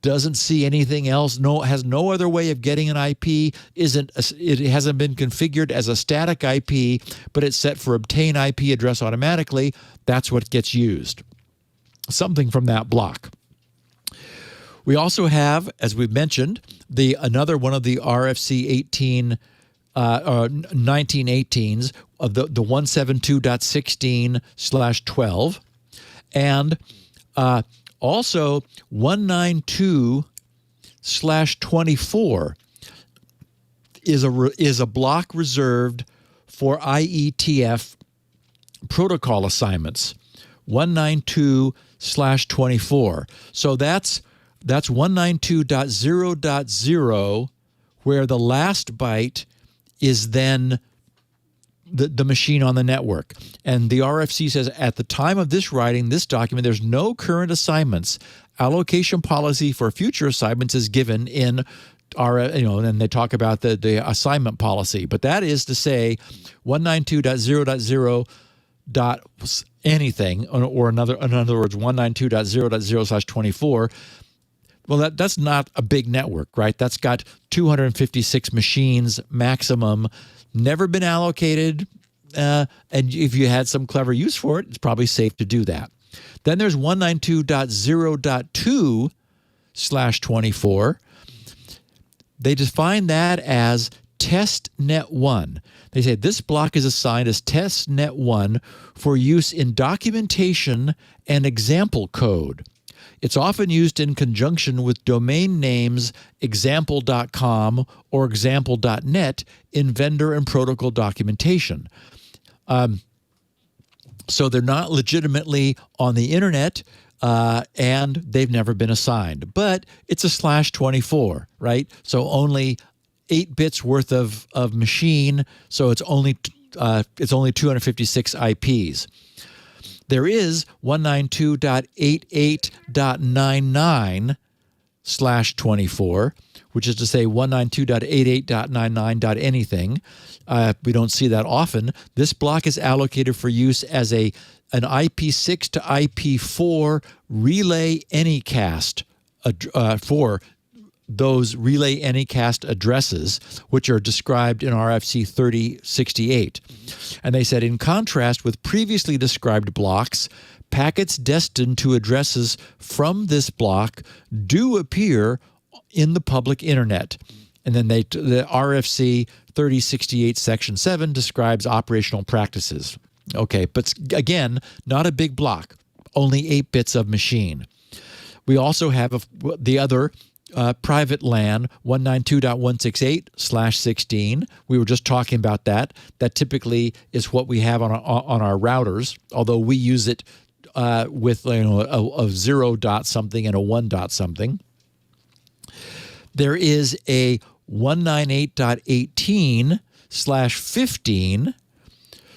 Speaker 4: doesn't see anything else, has no other way of getting an IP, it hasn't been configured as a static IP, but it's set for obtain IP address automatically, that's what gets used. Something from that block. We also have, as we've mentioned, another one of the RFC 1918s of the 172.16/12, and also 192/24 is a block reserved for IETF protocol assignments. 192/24. So that's 192.0.0, where the last byte is then the machine on the network. And the RFC says, at the time of this writing, this document, there's no current assignments. Allocation policy for future assignments is given in and they talk about the assignment policy, but that is to say 192.0.0 dot anything, or in other words 192.0.0/24. Well, that's not a big network, right? That's got 256 machines maximum, never been allocated, and if you had some clever use for it, it's probably safe to do that. Then there's 192.0.2/24. They define that as testnet 1. They say this block is assigned as testnet 1 for use in documentation and example code. It's often used in conjunction with domain names example.com or example.net in vendor and protocol documentation. So they're not legitimately on the internet, and they've never been assigned. But it's a /24, right? So only 8 bits worth of machine, so it's only 256 IPs. There is 192.88.99/24, which is to say 192.88.99.anything. We don't see that often. This block is allocated for use as an IP6 to IP4 relay anycast for those relay anycast addresses, which are described in RFC 3068. And they said, in contrast with previously described blocks, packets destined to addresses from this block do appear in the public internet. And then the RFC 3068 Section 7 describes operational practices. Okay, but again, not a big block, only 8 bits of machine. We also have the other private LAN 192.168/16. We were just talking about that. That typically is what we have on our routers, although we use it with a 0 dot something and a 1 dot something. There is a 198.18/15.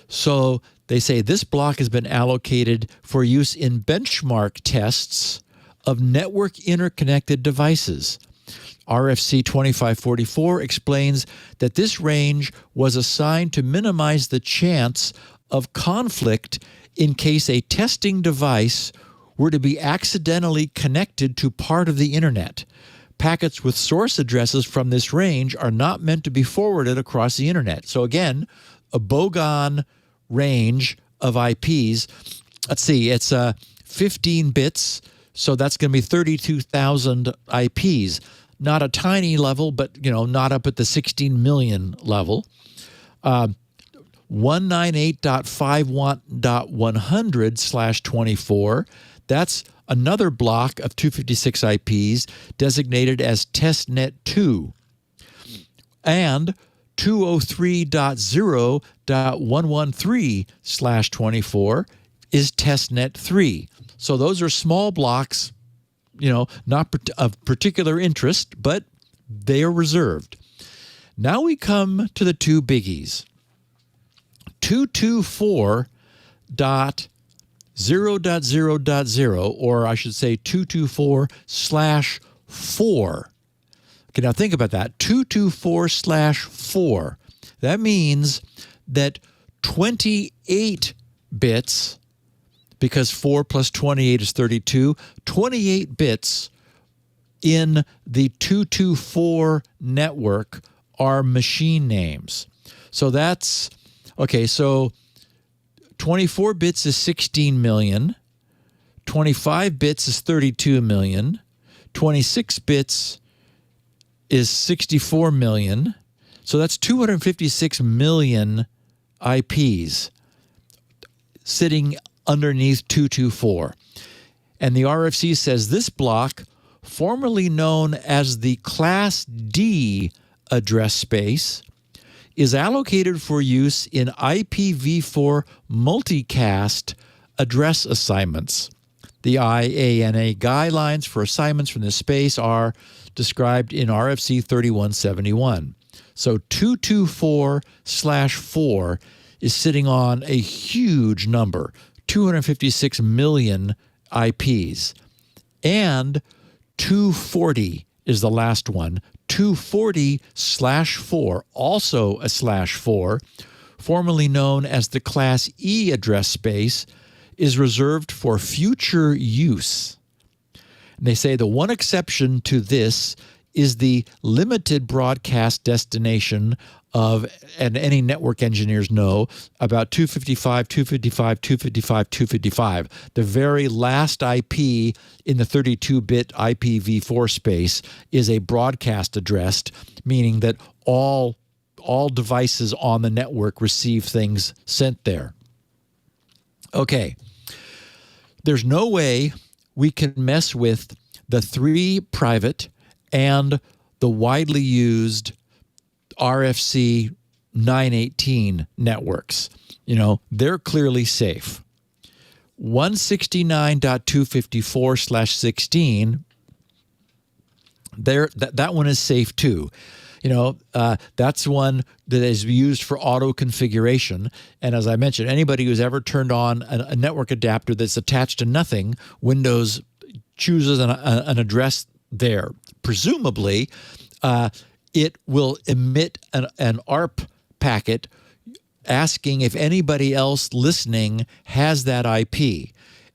Speaker 4: So they say this block has been allocated for use in benchmark tests of network interconnected devices. RFC 2544 explains that this range was assigned to minimize the chance of conflict in case a testing device were to be accidentally connected to part of the internet. Packets with source addresses from this range are not meant to be forwarded across the internet. So again, a Bogon range of IPs. Let's see, it's 15 bits. So that's going to be 32,000 IPs. Not a tiny level, but not up at the 16 million level. 198.51.100/24. That's another block of 256 IPs designated as testnet 2. And 203.0.113/24 is testnet 3. So those are small blocks, not of particular interest, but they are reserved. Now we come to the two biggies. 224.0.0.0, or I should say 224/4. Okay, now think about that. 224/4. That means that 28 bits, because 4 plus 28 is 32, 28 bits in the 224 network are machine names. So that's, okay, so 24 bits is 16 million, 25 bits is 32 million, 26 bits is 64 million. So that's 256 million IPs sitting underneath 224. And the RFC says this block, formerly known as the Class D address space, is allocated for use in IPv4 multicast address assignments. The IANA guidelines for assignments from this space are described in RFC 3171. So 224/4 is sitting on a huge number, 256 million IPs. And 240 is the last one, 240/4, also a /4, formerly known as the Class E address space, is reserved for future use. And they say the one exception to this is the limited broadcast destination of, and any network engineers know, about 255, 255, 255, 255. The very last IP in the 32-bit IPv4 space is a broadcast address, meaning that all devices on the network receive things sent there. Okay. There's no way we can mess with the 3 private and the widely used RFC 918 networks. You know, they're clearly safe. 169.254/16, that one is safe too. You know, that's one that is used for auto configuration. And as I mentioned, anybody who's ever turned on a network adapter that's attached to nothing, Windows chooses an address there. Presumably, it will emit an ARP packet asking if anybody else listening has that IP.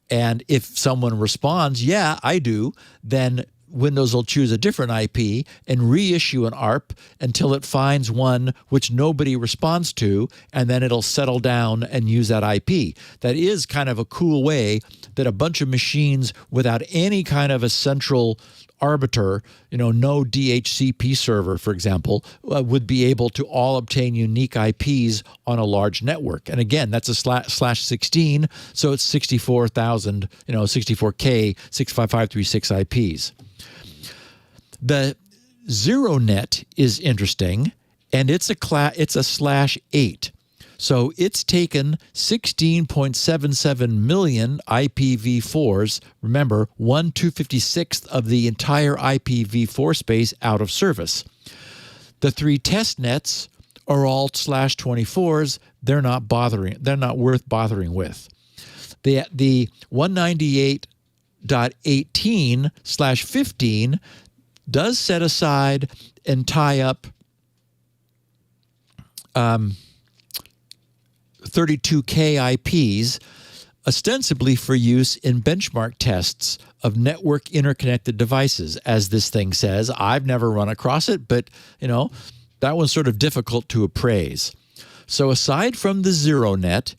Speaker 4: And if someone responds, yeah, I do, then Windows will choose a different IP and reissue an ARP until it finds one which nobody responds to, and then it'll settle down and use that IP. That is kind of a cool way that a bunch of machines without any kind of a central arbiter, you know, no DHCP server, for example, would be able to all obtain unique IPs on a large network. And again, that's a /16, so it's 64,000, 64K 65536 IPs. The ZeroNet is interesting, and it's a /8. So it's taken 16.77 million IPv4s, remember, 1/256th of the entire IPv4 space out of service. The 3 test nets are all /24s. They're not worth bothering with. The 198.18/15 does set aside and tie up 32K IPs, ostensibly for use in benchmark tests of network interconnected devices, as this thing says. I've never run across it, but, that one's sort of difficult to appraise. So aside from the ZeroNet,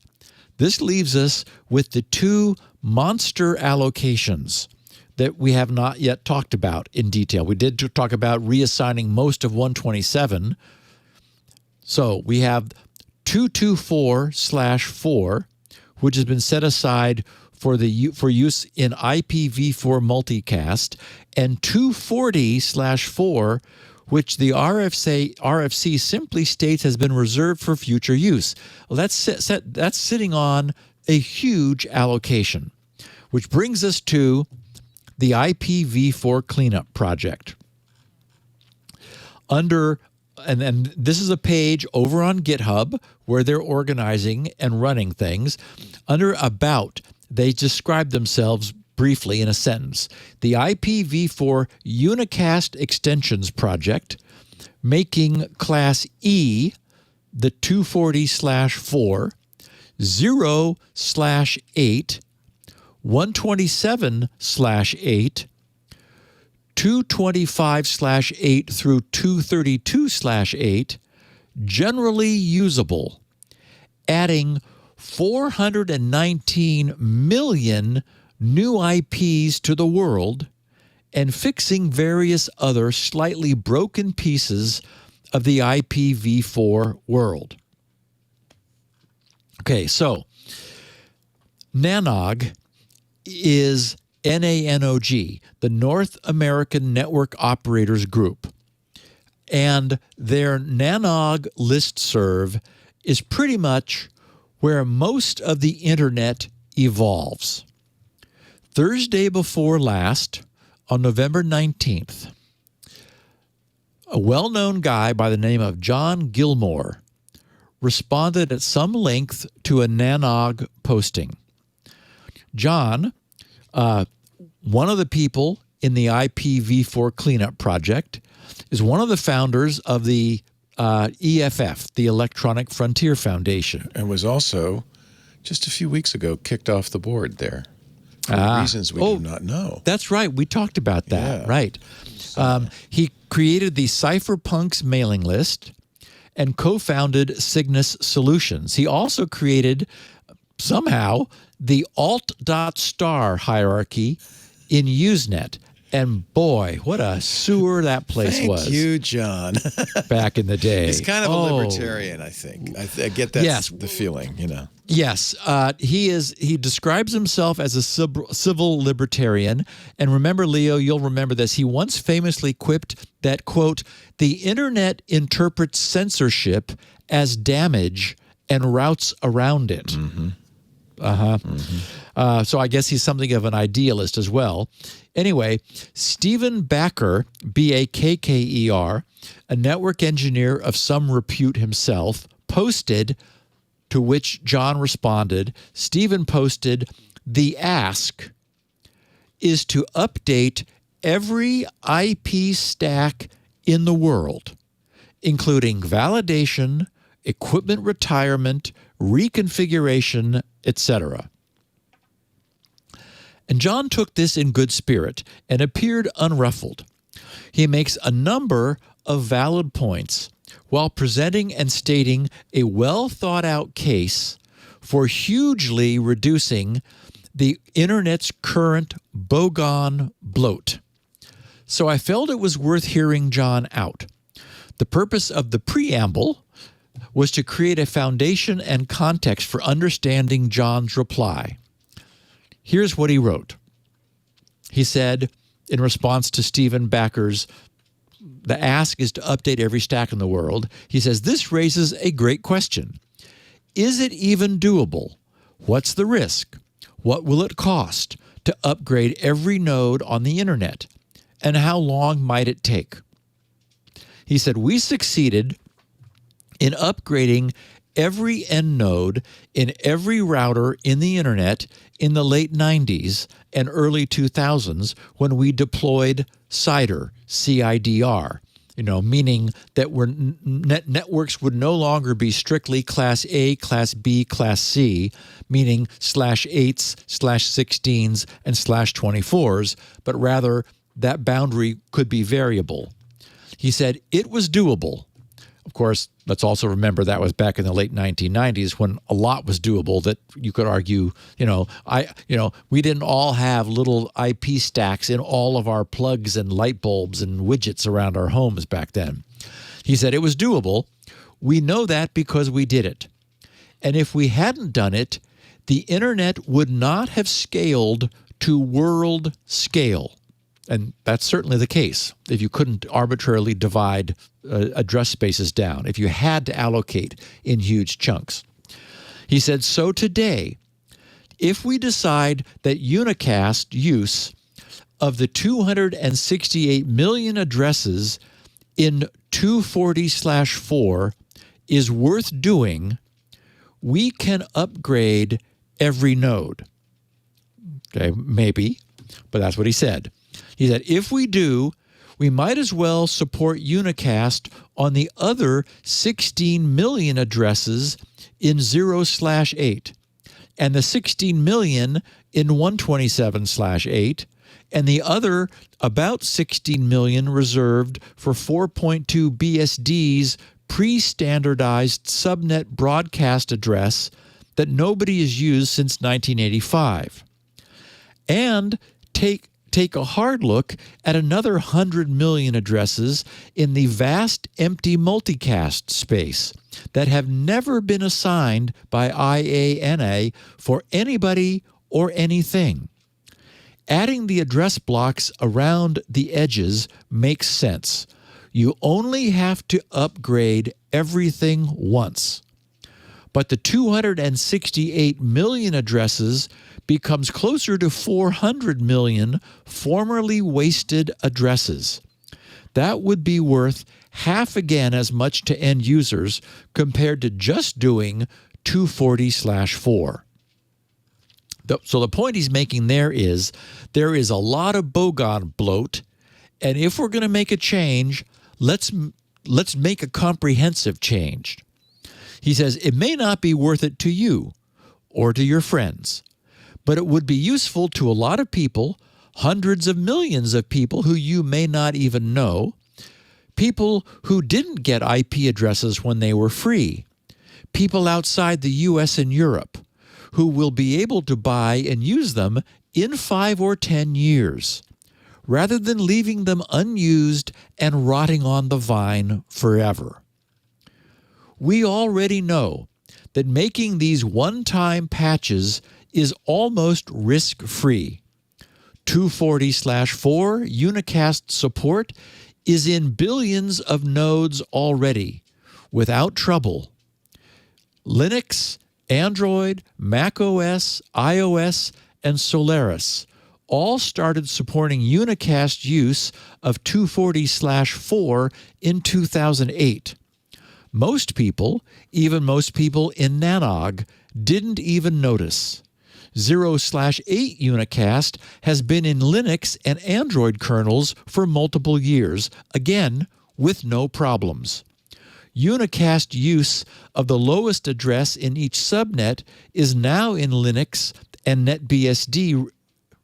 Speaker 4: this leaves us with the 2 monster allocations that we have not yet talked about in detail. We did talk about reassigning most of 127. So we have 224/4, which has been set aside for use in IPv4 multicast, and 240/4, which the RFC simply states has been reserved for future use. Well, that's sitting on a huge allocation, which brings us to the IPv4 cleanup project. And this is a page over on GitHub where they're organizing and running things. Under About, they describe themselves briefly in a sentence. The IPv4 Unicast Extensions Project, making Class E the 240/4, 0/8, 127/8, 225/8 through 232/8, generally usable, adding 419 million new IPs to the world and fixing various other slightly broken pieces of the IPv4 world. Okay, so NANOG is NANOG, the North American Network Operators Group. And their NANOG listserv is pretty much where most of the internet evolves. Thursday before last, on November 19th, a well-known guy by the name of John Gilmore responded at some length to a NANOG posting. John, one of the people in the IPv4 cleanup project, is one of the founders of the EFF, the Electronic Frontier Foundation.
Speaker 1: And was also, just a few weeks ago, kicked off the board there for reasons we do not know.
Speaker 4: That's right. We talked about that.
Speaker 1: Yeah.
Speaker 4: Right. He created the Cypherpunks mailing list and co-founded Cygnus Solutions. He also created, somehow, the alt.star hierarchy in Usenet. And boy, what a sewer that place was.
Speaker 1: Thank you, John.
Speaker 4: Back in the day.
Speaker 1: He's kind of a libertarian, I think. I get that's the feeling, you know.
Speaker 4: Yes, he describes himself as a civil libertarian. And remember, Leo, you'll remember this. He once famously quipped that, quote, "The internet interprets censorship as damage and routes around it." Mm-hmm. So I guess he's something of an idealist as well. Anyway, Stephen Bakker, B-A-K-K-E-R, a network engineer of some repute himself, posted, to which John responded. Stephen posted, "The ask is to update every IP stack in the world, including validation, equipment retirement, reconfiguration, etc." And John took this in good spirit and appeared unruffled. He makes a number of valid points while presenting and stating a well-thought-out case for hugely reducing the Internet's current Bogon bloat. So I felt it was worth hearing John out. The purpose of the preamble was to create a foundation and context for understanding John's reply. Here's what he wrote. He said, in response to Stephen Bakker's, the ask is to update every stack in the world, he says, "This raises a great question. Is it even doable? What's the risk? What will it cost to upgrade every node on the internet? And how long might it take?" He said, "We succeeded in upgrading every end node in every router in the internet in the late 90s and early 2000s when we deployed CIDR, C-I-D-R, meaning that networks would no longer be strictly Class A, Class B, Class C, meaning /8s, /16s, and /24s, but rather that boundary could be variable. He said it was doable. Of course, let's also remember that was back in the late 1990s when a lot was doable that you could argue, we didn't all have little IP stacks in all of our plugs and light bulbs and widgets around our homes back then. He said it was doable. We know that because we did it. And if we hadn't done it, the internet would not have scaled to world scale. And that's certainly the case if you couldn't arbitrarily divide address spaces down, if you had to allocate in huge chunks. He said, so today, if we decide that unicast use of the 268 million addresses in 240/4 is worth doing, we can upgrade every node. Okay, maybe, but that's what he said. He said, if we do, we might as well support unicast on the other 16 million addresses in 0/8, and the 16 million in 127/8, and the other about 16 million reserved for 4.2 BSD's pre-standardized subnet broadcast address that nobody has used since 1985. And take a hard look at another 100 million addresses in the vast empty multicast space that have never been assigned by IANA for anybody or anything. Adding the address blocks around the edges makes sense. You only have to upgrade everything once. But the 268 million addresses becomes closer to 400 million formerly wasted addresses. That would be worth half again as much to end users compared to just doing 240/4. So the point he's making there is a lot of Bogon bloat, and if we're going to make a change, let's make a comprehensive change. He says, it may not be worth it to you or to your friends, but it would be useful to a lot of people, hundreds of millions of people who you may not even know, people who didn't get IP addresses when they were free, people outside the US and Europe who will be able to buy and use them in 5 or 10 years, rather than leaving them unused and rotting on the vine forever. We already know that making these one-time patches is almost risk-free. 240/4 unicast support is in billions of nodes already, without trouble. Linux, Android, macOS, iOS, and Solaris all started supporting unicast use of 240/4 in 2008. Most people, even most people in Nanog, didn't even notice. 0/8 unicast has been in Linux and Android kernels for multiple years, again, with no problems. Unicast use of the lowest address in each subnet is now in Linux and NetBSD.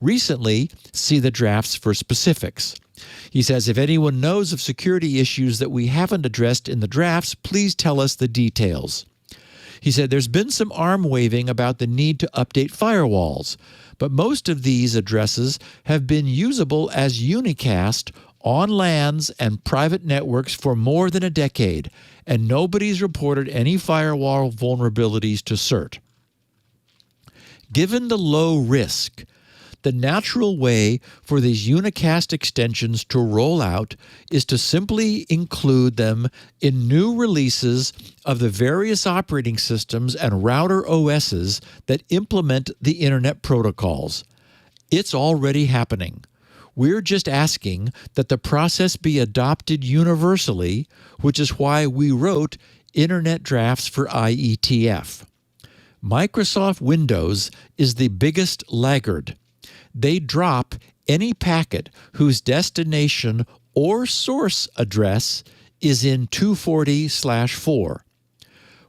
Speaker 4: Recently, see the drafts for specifics. He says, if anyone knows of security issues that we haven't addressed in the drafts, please tell us the details. He said, there's been some arm waving about the need to update firewalls, but most of these addresses have been usable as unicast on LANs and private networks for more than a decade, and nobody's reported any firewall vulnerabilities to CERT. Given the low risk, the natural way for these unicast extensions to roll out is to simply include them in new releases of the various operating systems and router OSs that implement the Internet protocols. It's already happening. We're just asking that the process be adopted universally, which is why we wrote Internet drafts for IETF. Microsoft Windows is the biggest laggard. They drop any packet whose destination or source address is in 240/4.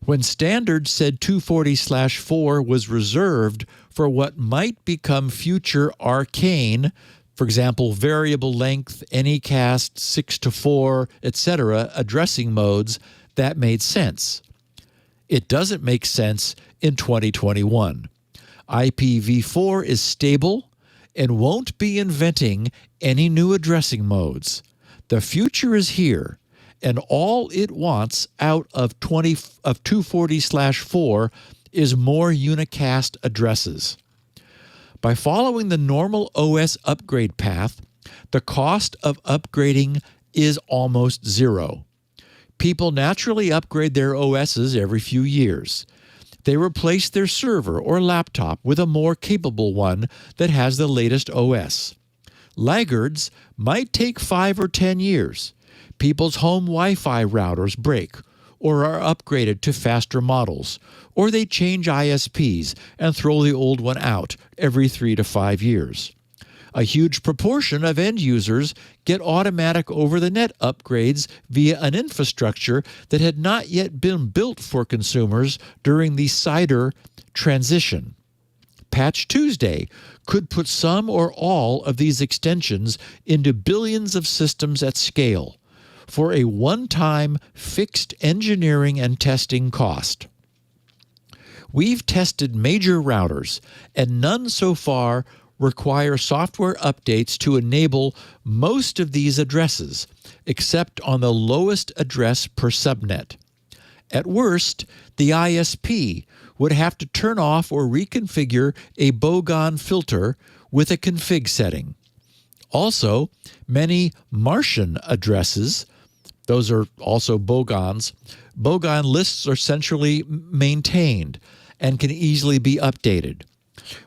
Speaker 4: When standard said 240/4 was reserved for what might become future arcane, for example, variable length, anycast, 6-4, etc., addressing modes, that made sense. It doesn't make sense in 2021. IPv4 is stable and won't be inventing any new addressing modes. The future is here, and all it wants out of 240/4 is more unicast addresses. By following the normal OS upgrade path, the cost of upgrading is almost zero. People naturally upgrade their OSs every few years. They replace their server or laptop with a more capable one that has the latest OS. Laggards might take 5 or 10 years. People's home Wi-Fi routers break or are upgraded to faster models, or they change ISPs and throw the old one out every 3 to 5 years. A huge proportion of end users get automatic over-the-net upgrades via an infrastructure that had not yet been built for consumers during the CIDR transition. Patch Tuesday could put some or all of these extensions into billions of systems at scale for a one-time fixed engineering and testing cost. We've tested major routers, and none so far require software updates to enable most of these addresses, except on the lowest address per subnet. At worst, the ISP would have to turn off or reconfigure a Bogon filter with a config setting. Also, many Martian addresses, those are also Bogons, Bogon lists are centrally maintained and can easily be updated.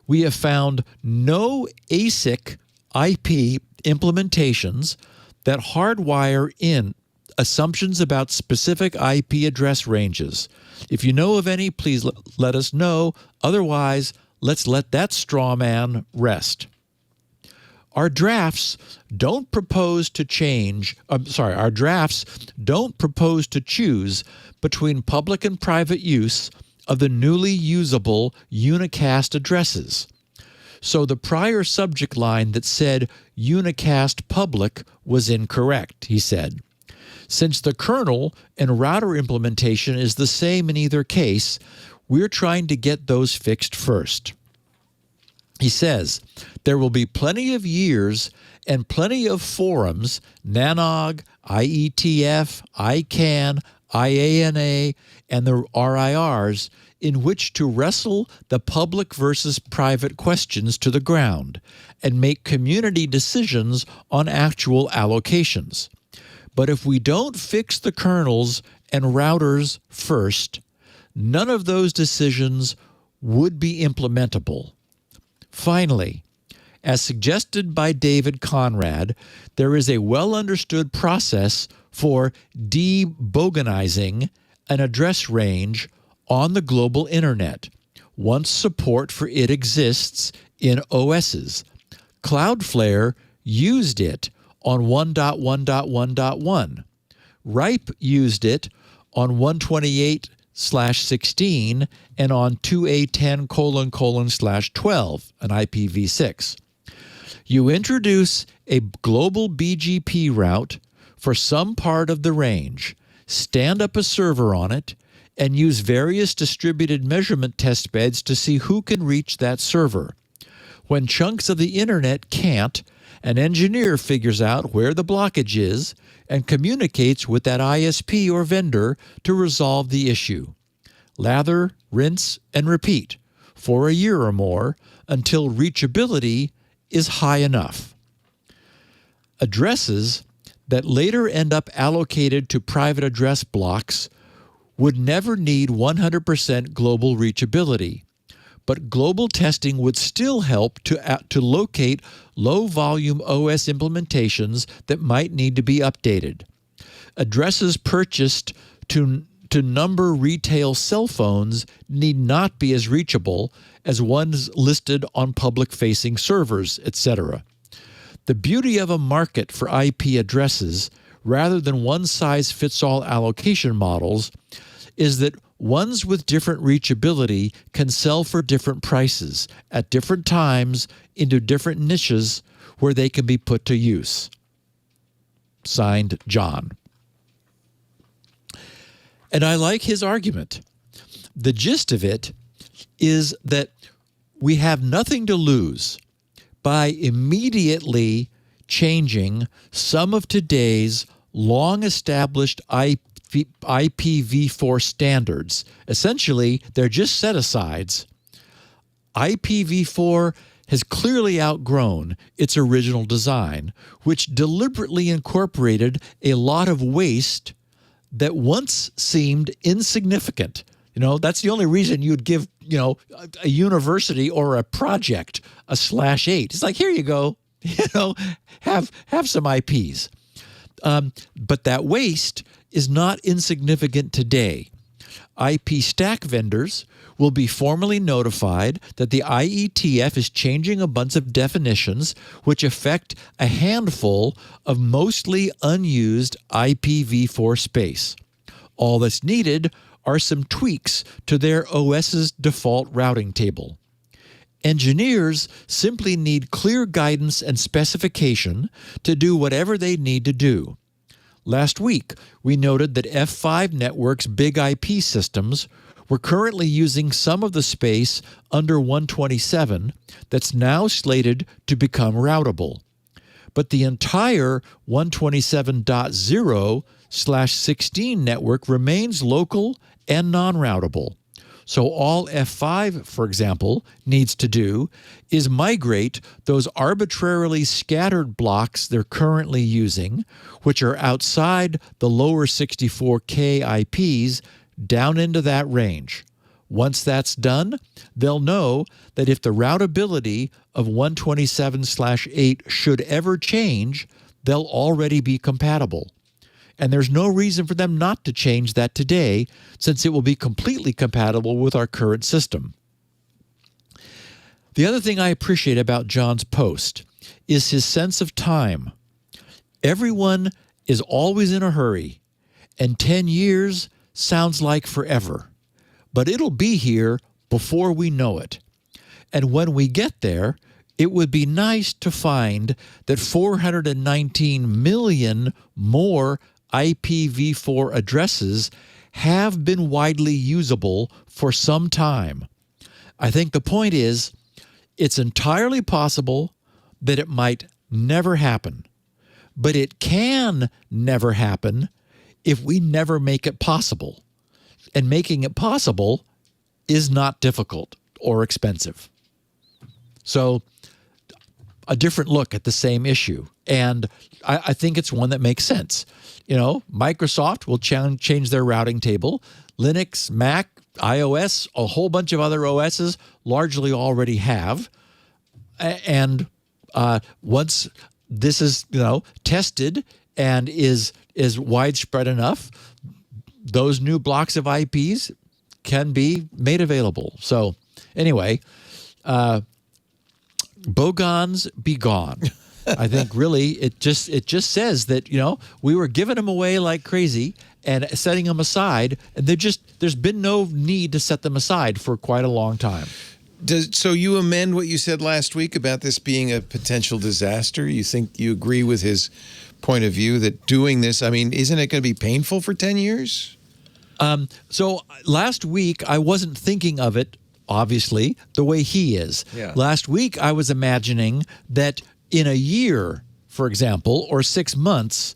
Speaker 4: We have found no ASIC IP implementations that hardwire in assumptions about specific IP address ranges. If you know of any, please let us know. Otherwise, let's let that straw man rest. Our drafts don't propose to choose between public and private use of the newly usable unicast addresses. So the prior subject line that said unicast public was incorrect, he said. Since the kernel and router implementation is the same in either case, we're trying to get those fixed first. He says, there will be plenty of years and plenty of forums, NANOG, IETF, ICANN, IANA, and the RIRs, in which to wrestle the public versus private questions to the ground and make community decisions on actual allocations. But if we don't fix the kernels and routers first, none of those decisions would be implementable. Finally, as suggested by David Conrad, there is a well-understood process for de-bogonizing an address range on the global internet once support for it exists in OSs. Cloudflare used it on 1.1.1.1. Ripe used it on 128/16 and on 2A10::/12, an IPv6. You introduce a global BGP route for some part of the range, stand up a server on it, and use various distributed measurement test beds to see who can reach that server. When chunks of the internet can't, an engineer figures out where the blockage is and communicates with that ISP or vendor to resolve the issue. Lather, rinse, and repeat for a year or more until reachability is high enough. Addresses that later end up allocated to private address blocks would never need 100% global reachability, but global testing would still help to locate low-volume OS implementations that might need to be updated. Addresses purchased to number retail cell phones need not be as reachable as ones listed on public-facing servers, etc. The beauty of a market for IP addresses, rather than one-size-fits-all allocation models, is that ones with different reachability can sell for different prices at different times into different niches where they can be put to use. Signed, John. And I like his argument. The gist of it is that we have nothing to lose by immediately changing some of today's long-established IPv4 standards. Essentially, they're just set-asides. IPv4 has clearly outgrown its original design, which deliberately incorporated a lot of waste that once seemed insignificant. You know, that's the only reason you'd give, a university or a project a /8. It's like, here you go, have some IPs. But that waste is not insignificant today. IP stack vendors will be formally notified that the IETF is changing a bunch of definitions which affect a handful of mostly unused IPv4 space. All that's needed are some tweaks to their OS's default routing table. Engineers simply need clear guidance and specification to do whatever they need to do. Last week, we noted that F5 Network's big IP systems were currently using some of the space under 127 that's now slated to become routable. But the entire 127.0/16 network remains local and non-routable. So all F5, for example, needs to do is migrate those arbitrarily scattered blocks they're currently using, which are outside the lower 64K IPs, down into that range. Once that's done, they'll know that if the routability of 127/8 should ever change, they'll already be compatible. And there's no reason for them not to change that today, since it will be completely compatible with our current system. The other thing I appreciate about John's post is his sense of time. Everyone is always in a hurry, and 10 years sounds like forever. But it'll be here before we know it. And when we get there, it would be nice to find that 419 million more IPv4 addresses have been widely usable for some time. I think the point is, it's entirely possible that it might never happen, but it can never happen if we never make it possible. And making it possible is not difficult or expensive. So a different look at the same issue. And I think it's one that makes sense. You know, Microsoft will change their routing table. Linux, Mac, iOS, a whole bunch of other OSs largely already have. And once this is, tested and is widespread enough, those new blocks of IPs can be made available. So anyway, Bogons Begone. I think really it just says that, we were giving them away like crazy and setting them aside, and there's been no need to set them aside for quite a long time.
Speaker 1: So you amend what you said last week about this being a potential disaster? You think you agree with his point of view that doing this, isn't it going to be painful for 10 years?
Speaker 4: So last week I wasn't thinking of it, obviously, the way he is.
Speaker 1: Yeah.
Speaker 4: Last week I was imagining that in a year, for example, or 6 months,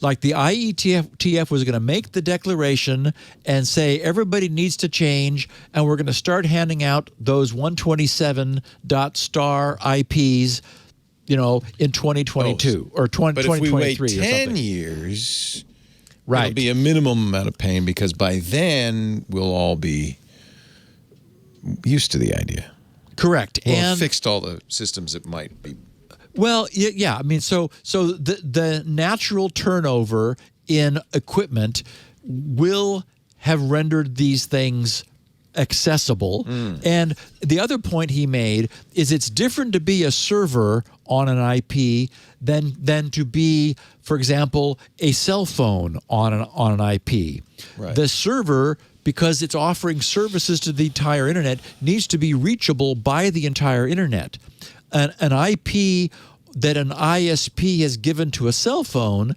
Speaker 4: like the IETF was going to make the declaration and say everybody needs to change, and we're going to start handing out those 127.star IPs, in 2022 or 2023
Speaker 1: But if we wait
Speaker 4: or
Speaker 1: 10
Speaker 4: something.
Speaker 1: years,
Speaker 4: Right.
Speaker 1: it'll be a minimum amount of pain because by then we'll all be used to the idea.
Speaker 4: Correct.
Speaker 1: We'll
Speaker 4: and
Speaker 1: have fixed all the systems that might be.
Speaker 4: Well, yeah. So the natural turnover in equipment will have rendered these things accessible. And the other point he made is it's different to be a server on an IP than to be, for example, a cell phone on an IP.
Speaker 1: Right.
Speaker 4: The server, because it's offering services to the entire internet, needs to be reachable by the entire internet. An IP that an ISP has given to a cell phone,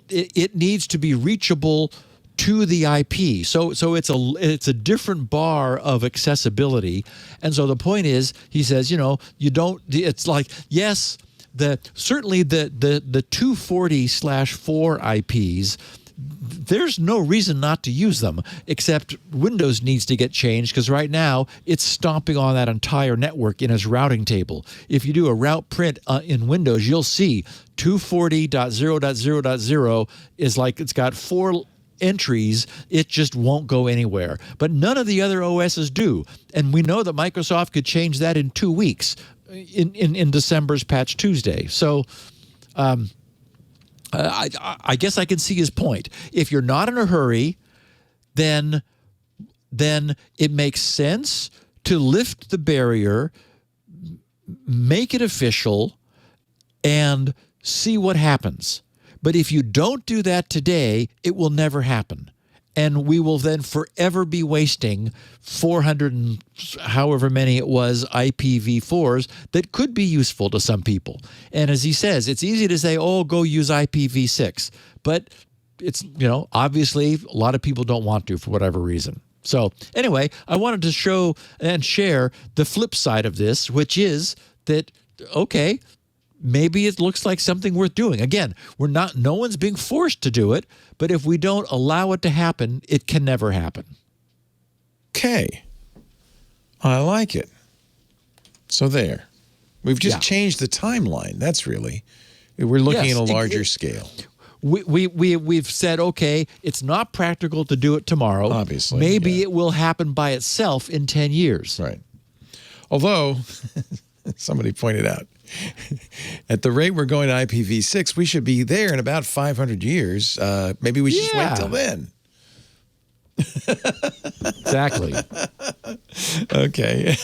Speaker 4: it needs to be reachable to the IP. So it's a different bar of accessibility. And so the point is, he says, you don't. It's like, yes, certainly the 240/4 IPs. There's no reason not to use them, except Windows needs to get changed because right now it's stomping on that entire network in its routing table. If you do a route print in Windows, you'll see 240.0.0.0 is like it's got 4 entries. It just won't go anywhere. But none of the other OSs do. And we know that Microsoft could change that in 2 weeks in December's Patch Tuesday. So I guess I can see his point. If you're not in a hurry, then it makes sense to lift the barrier, make it official, and see what happens. But if you don't do that today, it will never happen. And we will then forever be wasting 400 and however many it was IPv4s that could be useful to some people. And as he says, it's easy to say, oh, go use IPv6. But it's, obviously a lot of people don't want to for whatever reason. So anyway, I wanted to show and share the flip side of this, which is that, okay, maybe it looks like something worth doing. Again, no one's being forced to do it, but if we don't allow it to happen, it can never happen.
Speaker 1: Okay. I like it. So there. We've just changed the timeline. That's really, we're looking at a larger scale.
Speaker 4: We've said, okay, it's not practical to do it tomorrow.
Speaker 1: Obviously.
Speaker 4: Maybe it will happen by itself in 10 years.
Speaker 1: Right. Although, somebody pointed out, at the rate we're going to IPv6, we should be there in about 500 years. Maybe we should just wait till then.
Speaker 4: Exactly.
Speaker 1: Okay.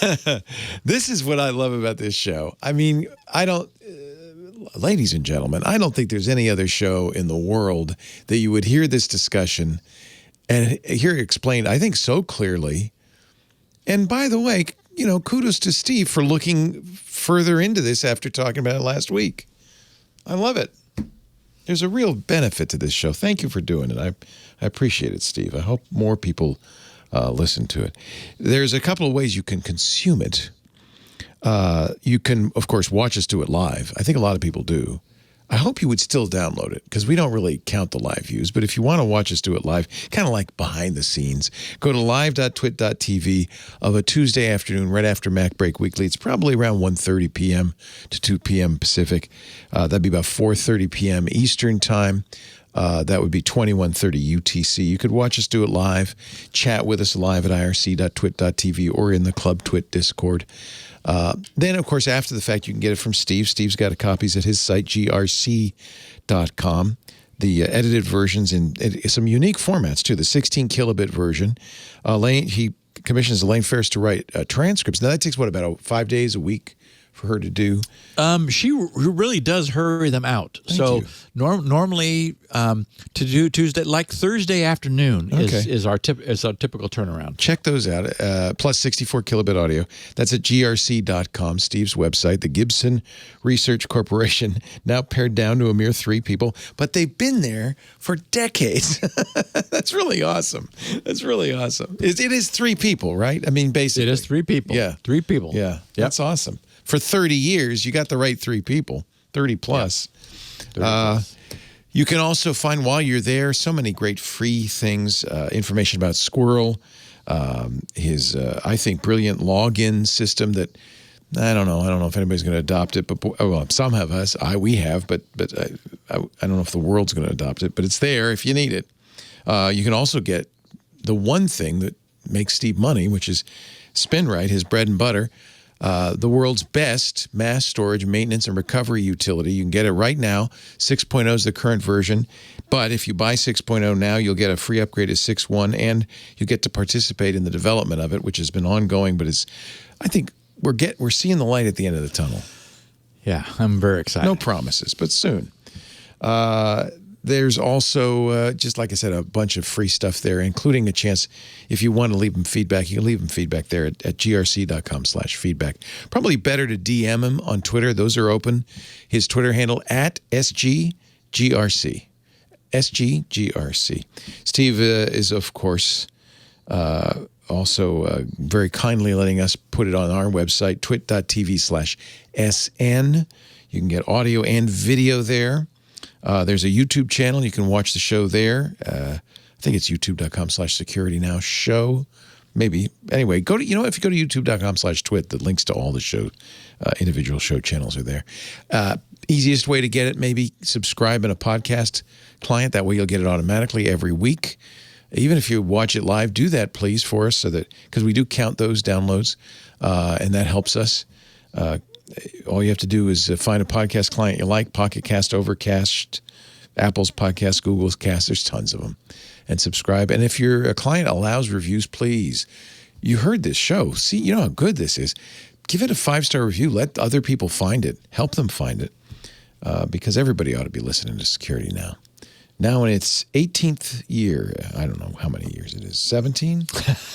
Speaker 1: This is what I love about this show. I mean, ladies and gentlemen, I don't think there's any other show in the world that you would hear this discussion and hear it explained, I think, so clearly. And by the way, kudos to Steve for looking further into this after talking about it last week. I love it. There's a real benefit to this show. Thank you for doing it. I appreciate it, Steve. I hope more people listen to it. There's a couple of ways you can consume it. You can, of course, watch us do it live. I think a lot of people do. I hope you would still download it because we don't really count the live views. But if you want to watch us do it live, kind of like behind the scenes, go to live.twit.tv of a Tuesday afternoon right after MacBreak Weekly. It's probably around 1:30 p.m. to 2 p.m. Pacific. That'd be about 4:30 p.m. Eastern Time. That would be 21:30 UTC. You could watch us do it live, chat with us live at irc.twit.tv or in the Club Twit Discord. Then, of course, after the fact, you can get it from Steve. Steve's got copies at his site, grc.com. The edited versions in some unique formats, too. The 16 kilobit version. He commissions Elaine Ferris to write transcripts. Now, that takes, about 5 days a week for her to do?
Speaker 4: She really does hurry them out.
Speaker 1: Thank you.
Speaker 4: Normally to do Tuesday, like Thursday afternoon is our typical turnaround.
Speaker 1: Check those out. Plus 64 kilobit audio. That's at grc.com, Steve's website. The Gibson Research Corporation, now pared down to a mere 3 people, but they've been there for decades. That's really awesome. That's really awesome. It is 3 people, right? I mean, basically.
Speaker 4: It is 3 people.
Speaker 1: Yeah.
Speaker 4: 3 people.
Speaker 1: Yeah. Yep. That's awesome. For 30 years, you got the right 3 people, 30 plus. Yeah. You can also find, while you're there, so many great free things, information about Squirrel, his, I think, brilliant login system that, I don't know if anybody's going to adopt it, but some of us, we have, but I don't know if the world's going to adopt it, but it's there if you need it. You can also get the one thing that makes Steve money, which is SpinRite, his bread and butter. The world's best mass storage, maintenance, and recovery utility. You can get it right now. 6.0 is the current version. But if you buy 6.0 now, you'll get a free upgrade to 6.1, and you get to participate in the development of it, which has been ongoing. But I think we're seeing the light at the end of the tunnel.
Speaker 4: Yeah, I'm very excited.
Speaker 1: No promises, but soon. There's also, just like I said, a bunch of free stuff there, including a chance, if you want to leave them feedback, you can leave them feedback there at grc.com/feedback. Probably better to DM him on Twitter. Those are open. His Twitter handle, at SGGRC. SGGRC. Steve is, of course, also very kindly letting us put it on our website, twit.tv/SN. You can get audio and video there. There's a YouTube channel. You can watch the show there. I think it's youtube.com/security-now-show. Maybe. Anyway, if you go to youtube.com/twit, the links to all the show, individual show channels are there. Easiest way to get it, maybe subscribe in a podcast client. That way you'll get it automatically every week. Even if you watch it live, do that, please, for us, because we do count those downloads, and that helps us. All you have to do is find a podcast client you like, Pocket Cast, Overcast, Apple's Podcast, Google's Cast. There's tons of them. And subscribe. And if your client allows reviews, please. You heard this show. See, you know how good this is. Give it a 5-star review. Let other people find it. Help them find it. Because everybody ought to be listening to Security Now. Now in its 18th year, I don't know how many years it is, 17?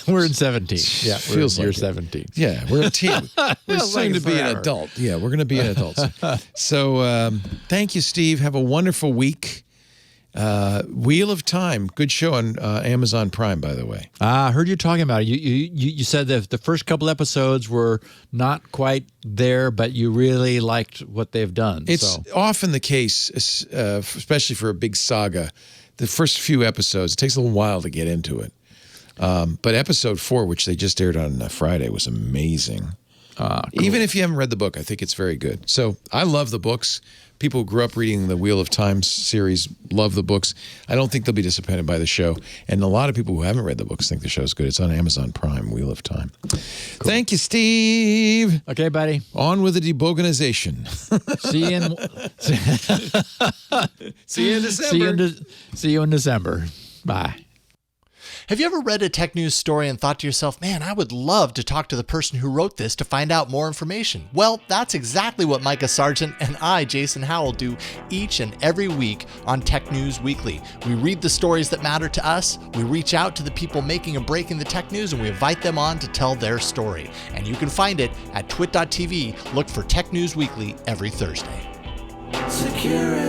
Speaker 4: We're in 17. Yeah,
Speaker 1: feels like
Speaker 4: year 17.
Speaker 1: Yeah, we're a teen. We're soon to be an
Speaker 4: forever.
Speaker 1: adult. Yeah, we're going to be an adult. So thank you, Steve. Have a wonderful week. Wheel of Time, good show on Amazon Prime, by the way.
Speaker 4: I heard you talking about it. You said that the first couple episodes were not quite there, but you really liked what they've done.
Speaker 1: It's often the case, especially for a big saga. The first few episodes, it takes a little while to get into it. But episode 4, which they just aired on Friday, was amazing. Cool. Even if you haven't read the book, I think it's very good. So I love the books. People who grew up reading the Wheel of Time series love the books. I don't think they'll be disappointed by the show. And a lot of people who haven't read the books think the show's good. It's on Amazon Prime, Wheel of Time. Cool. Thank you, Steve.
Speaker 4: Okay, buddy.
Speaker 1: On with the debogonization.
Speaker 4: See you in December. See you in December. Bye.
Speaker 5: Have you ever read a tech news story and thought to yourself, man, I would love to talk to the person who wrote this to find out more information? Well, that's exactly what Micah Sargent and I, Jason Howell, do each and every week on Tech News Weekly. We read the stories that matter to us, we reach out to the people making and breaking the tech news, and we invite them on to tell their story. And you can find it at twit.tv. Look for Tech News Weekly every Thursday.
Speaker 2: Security.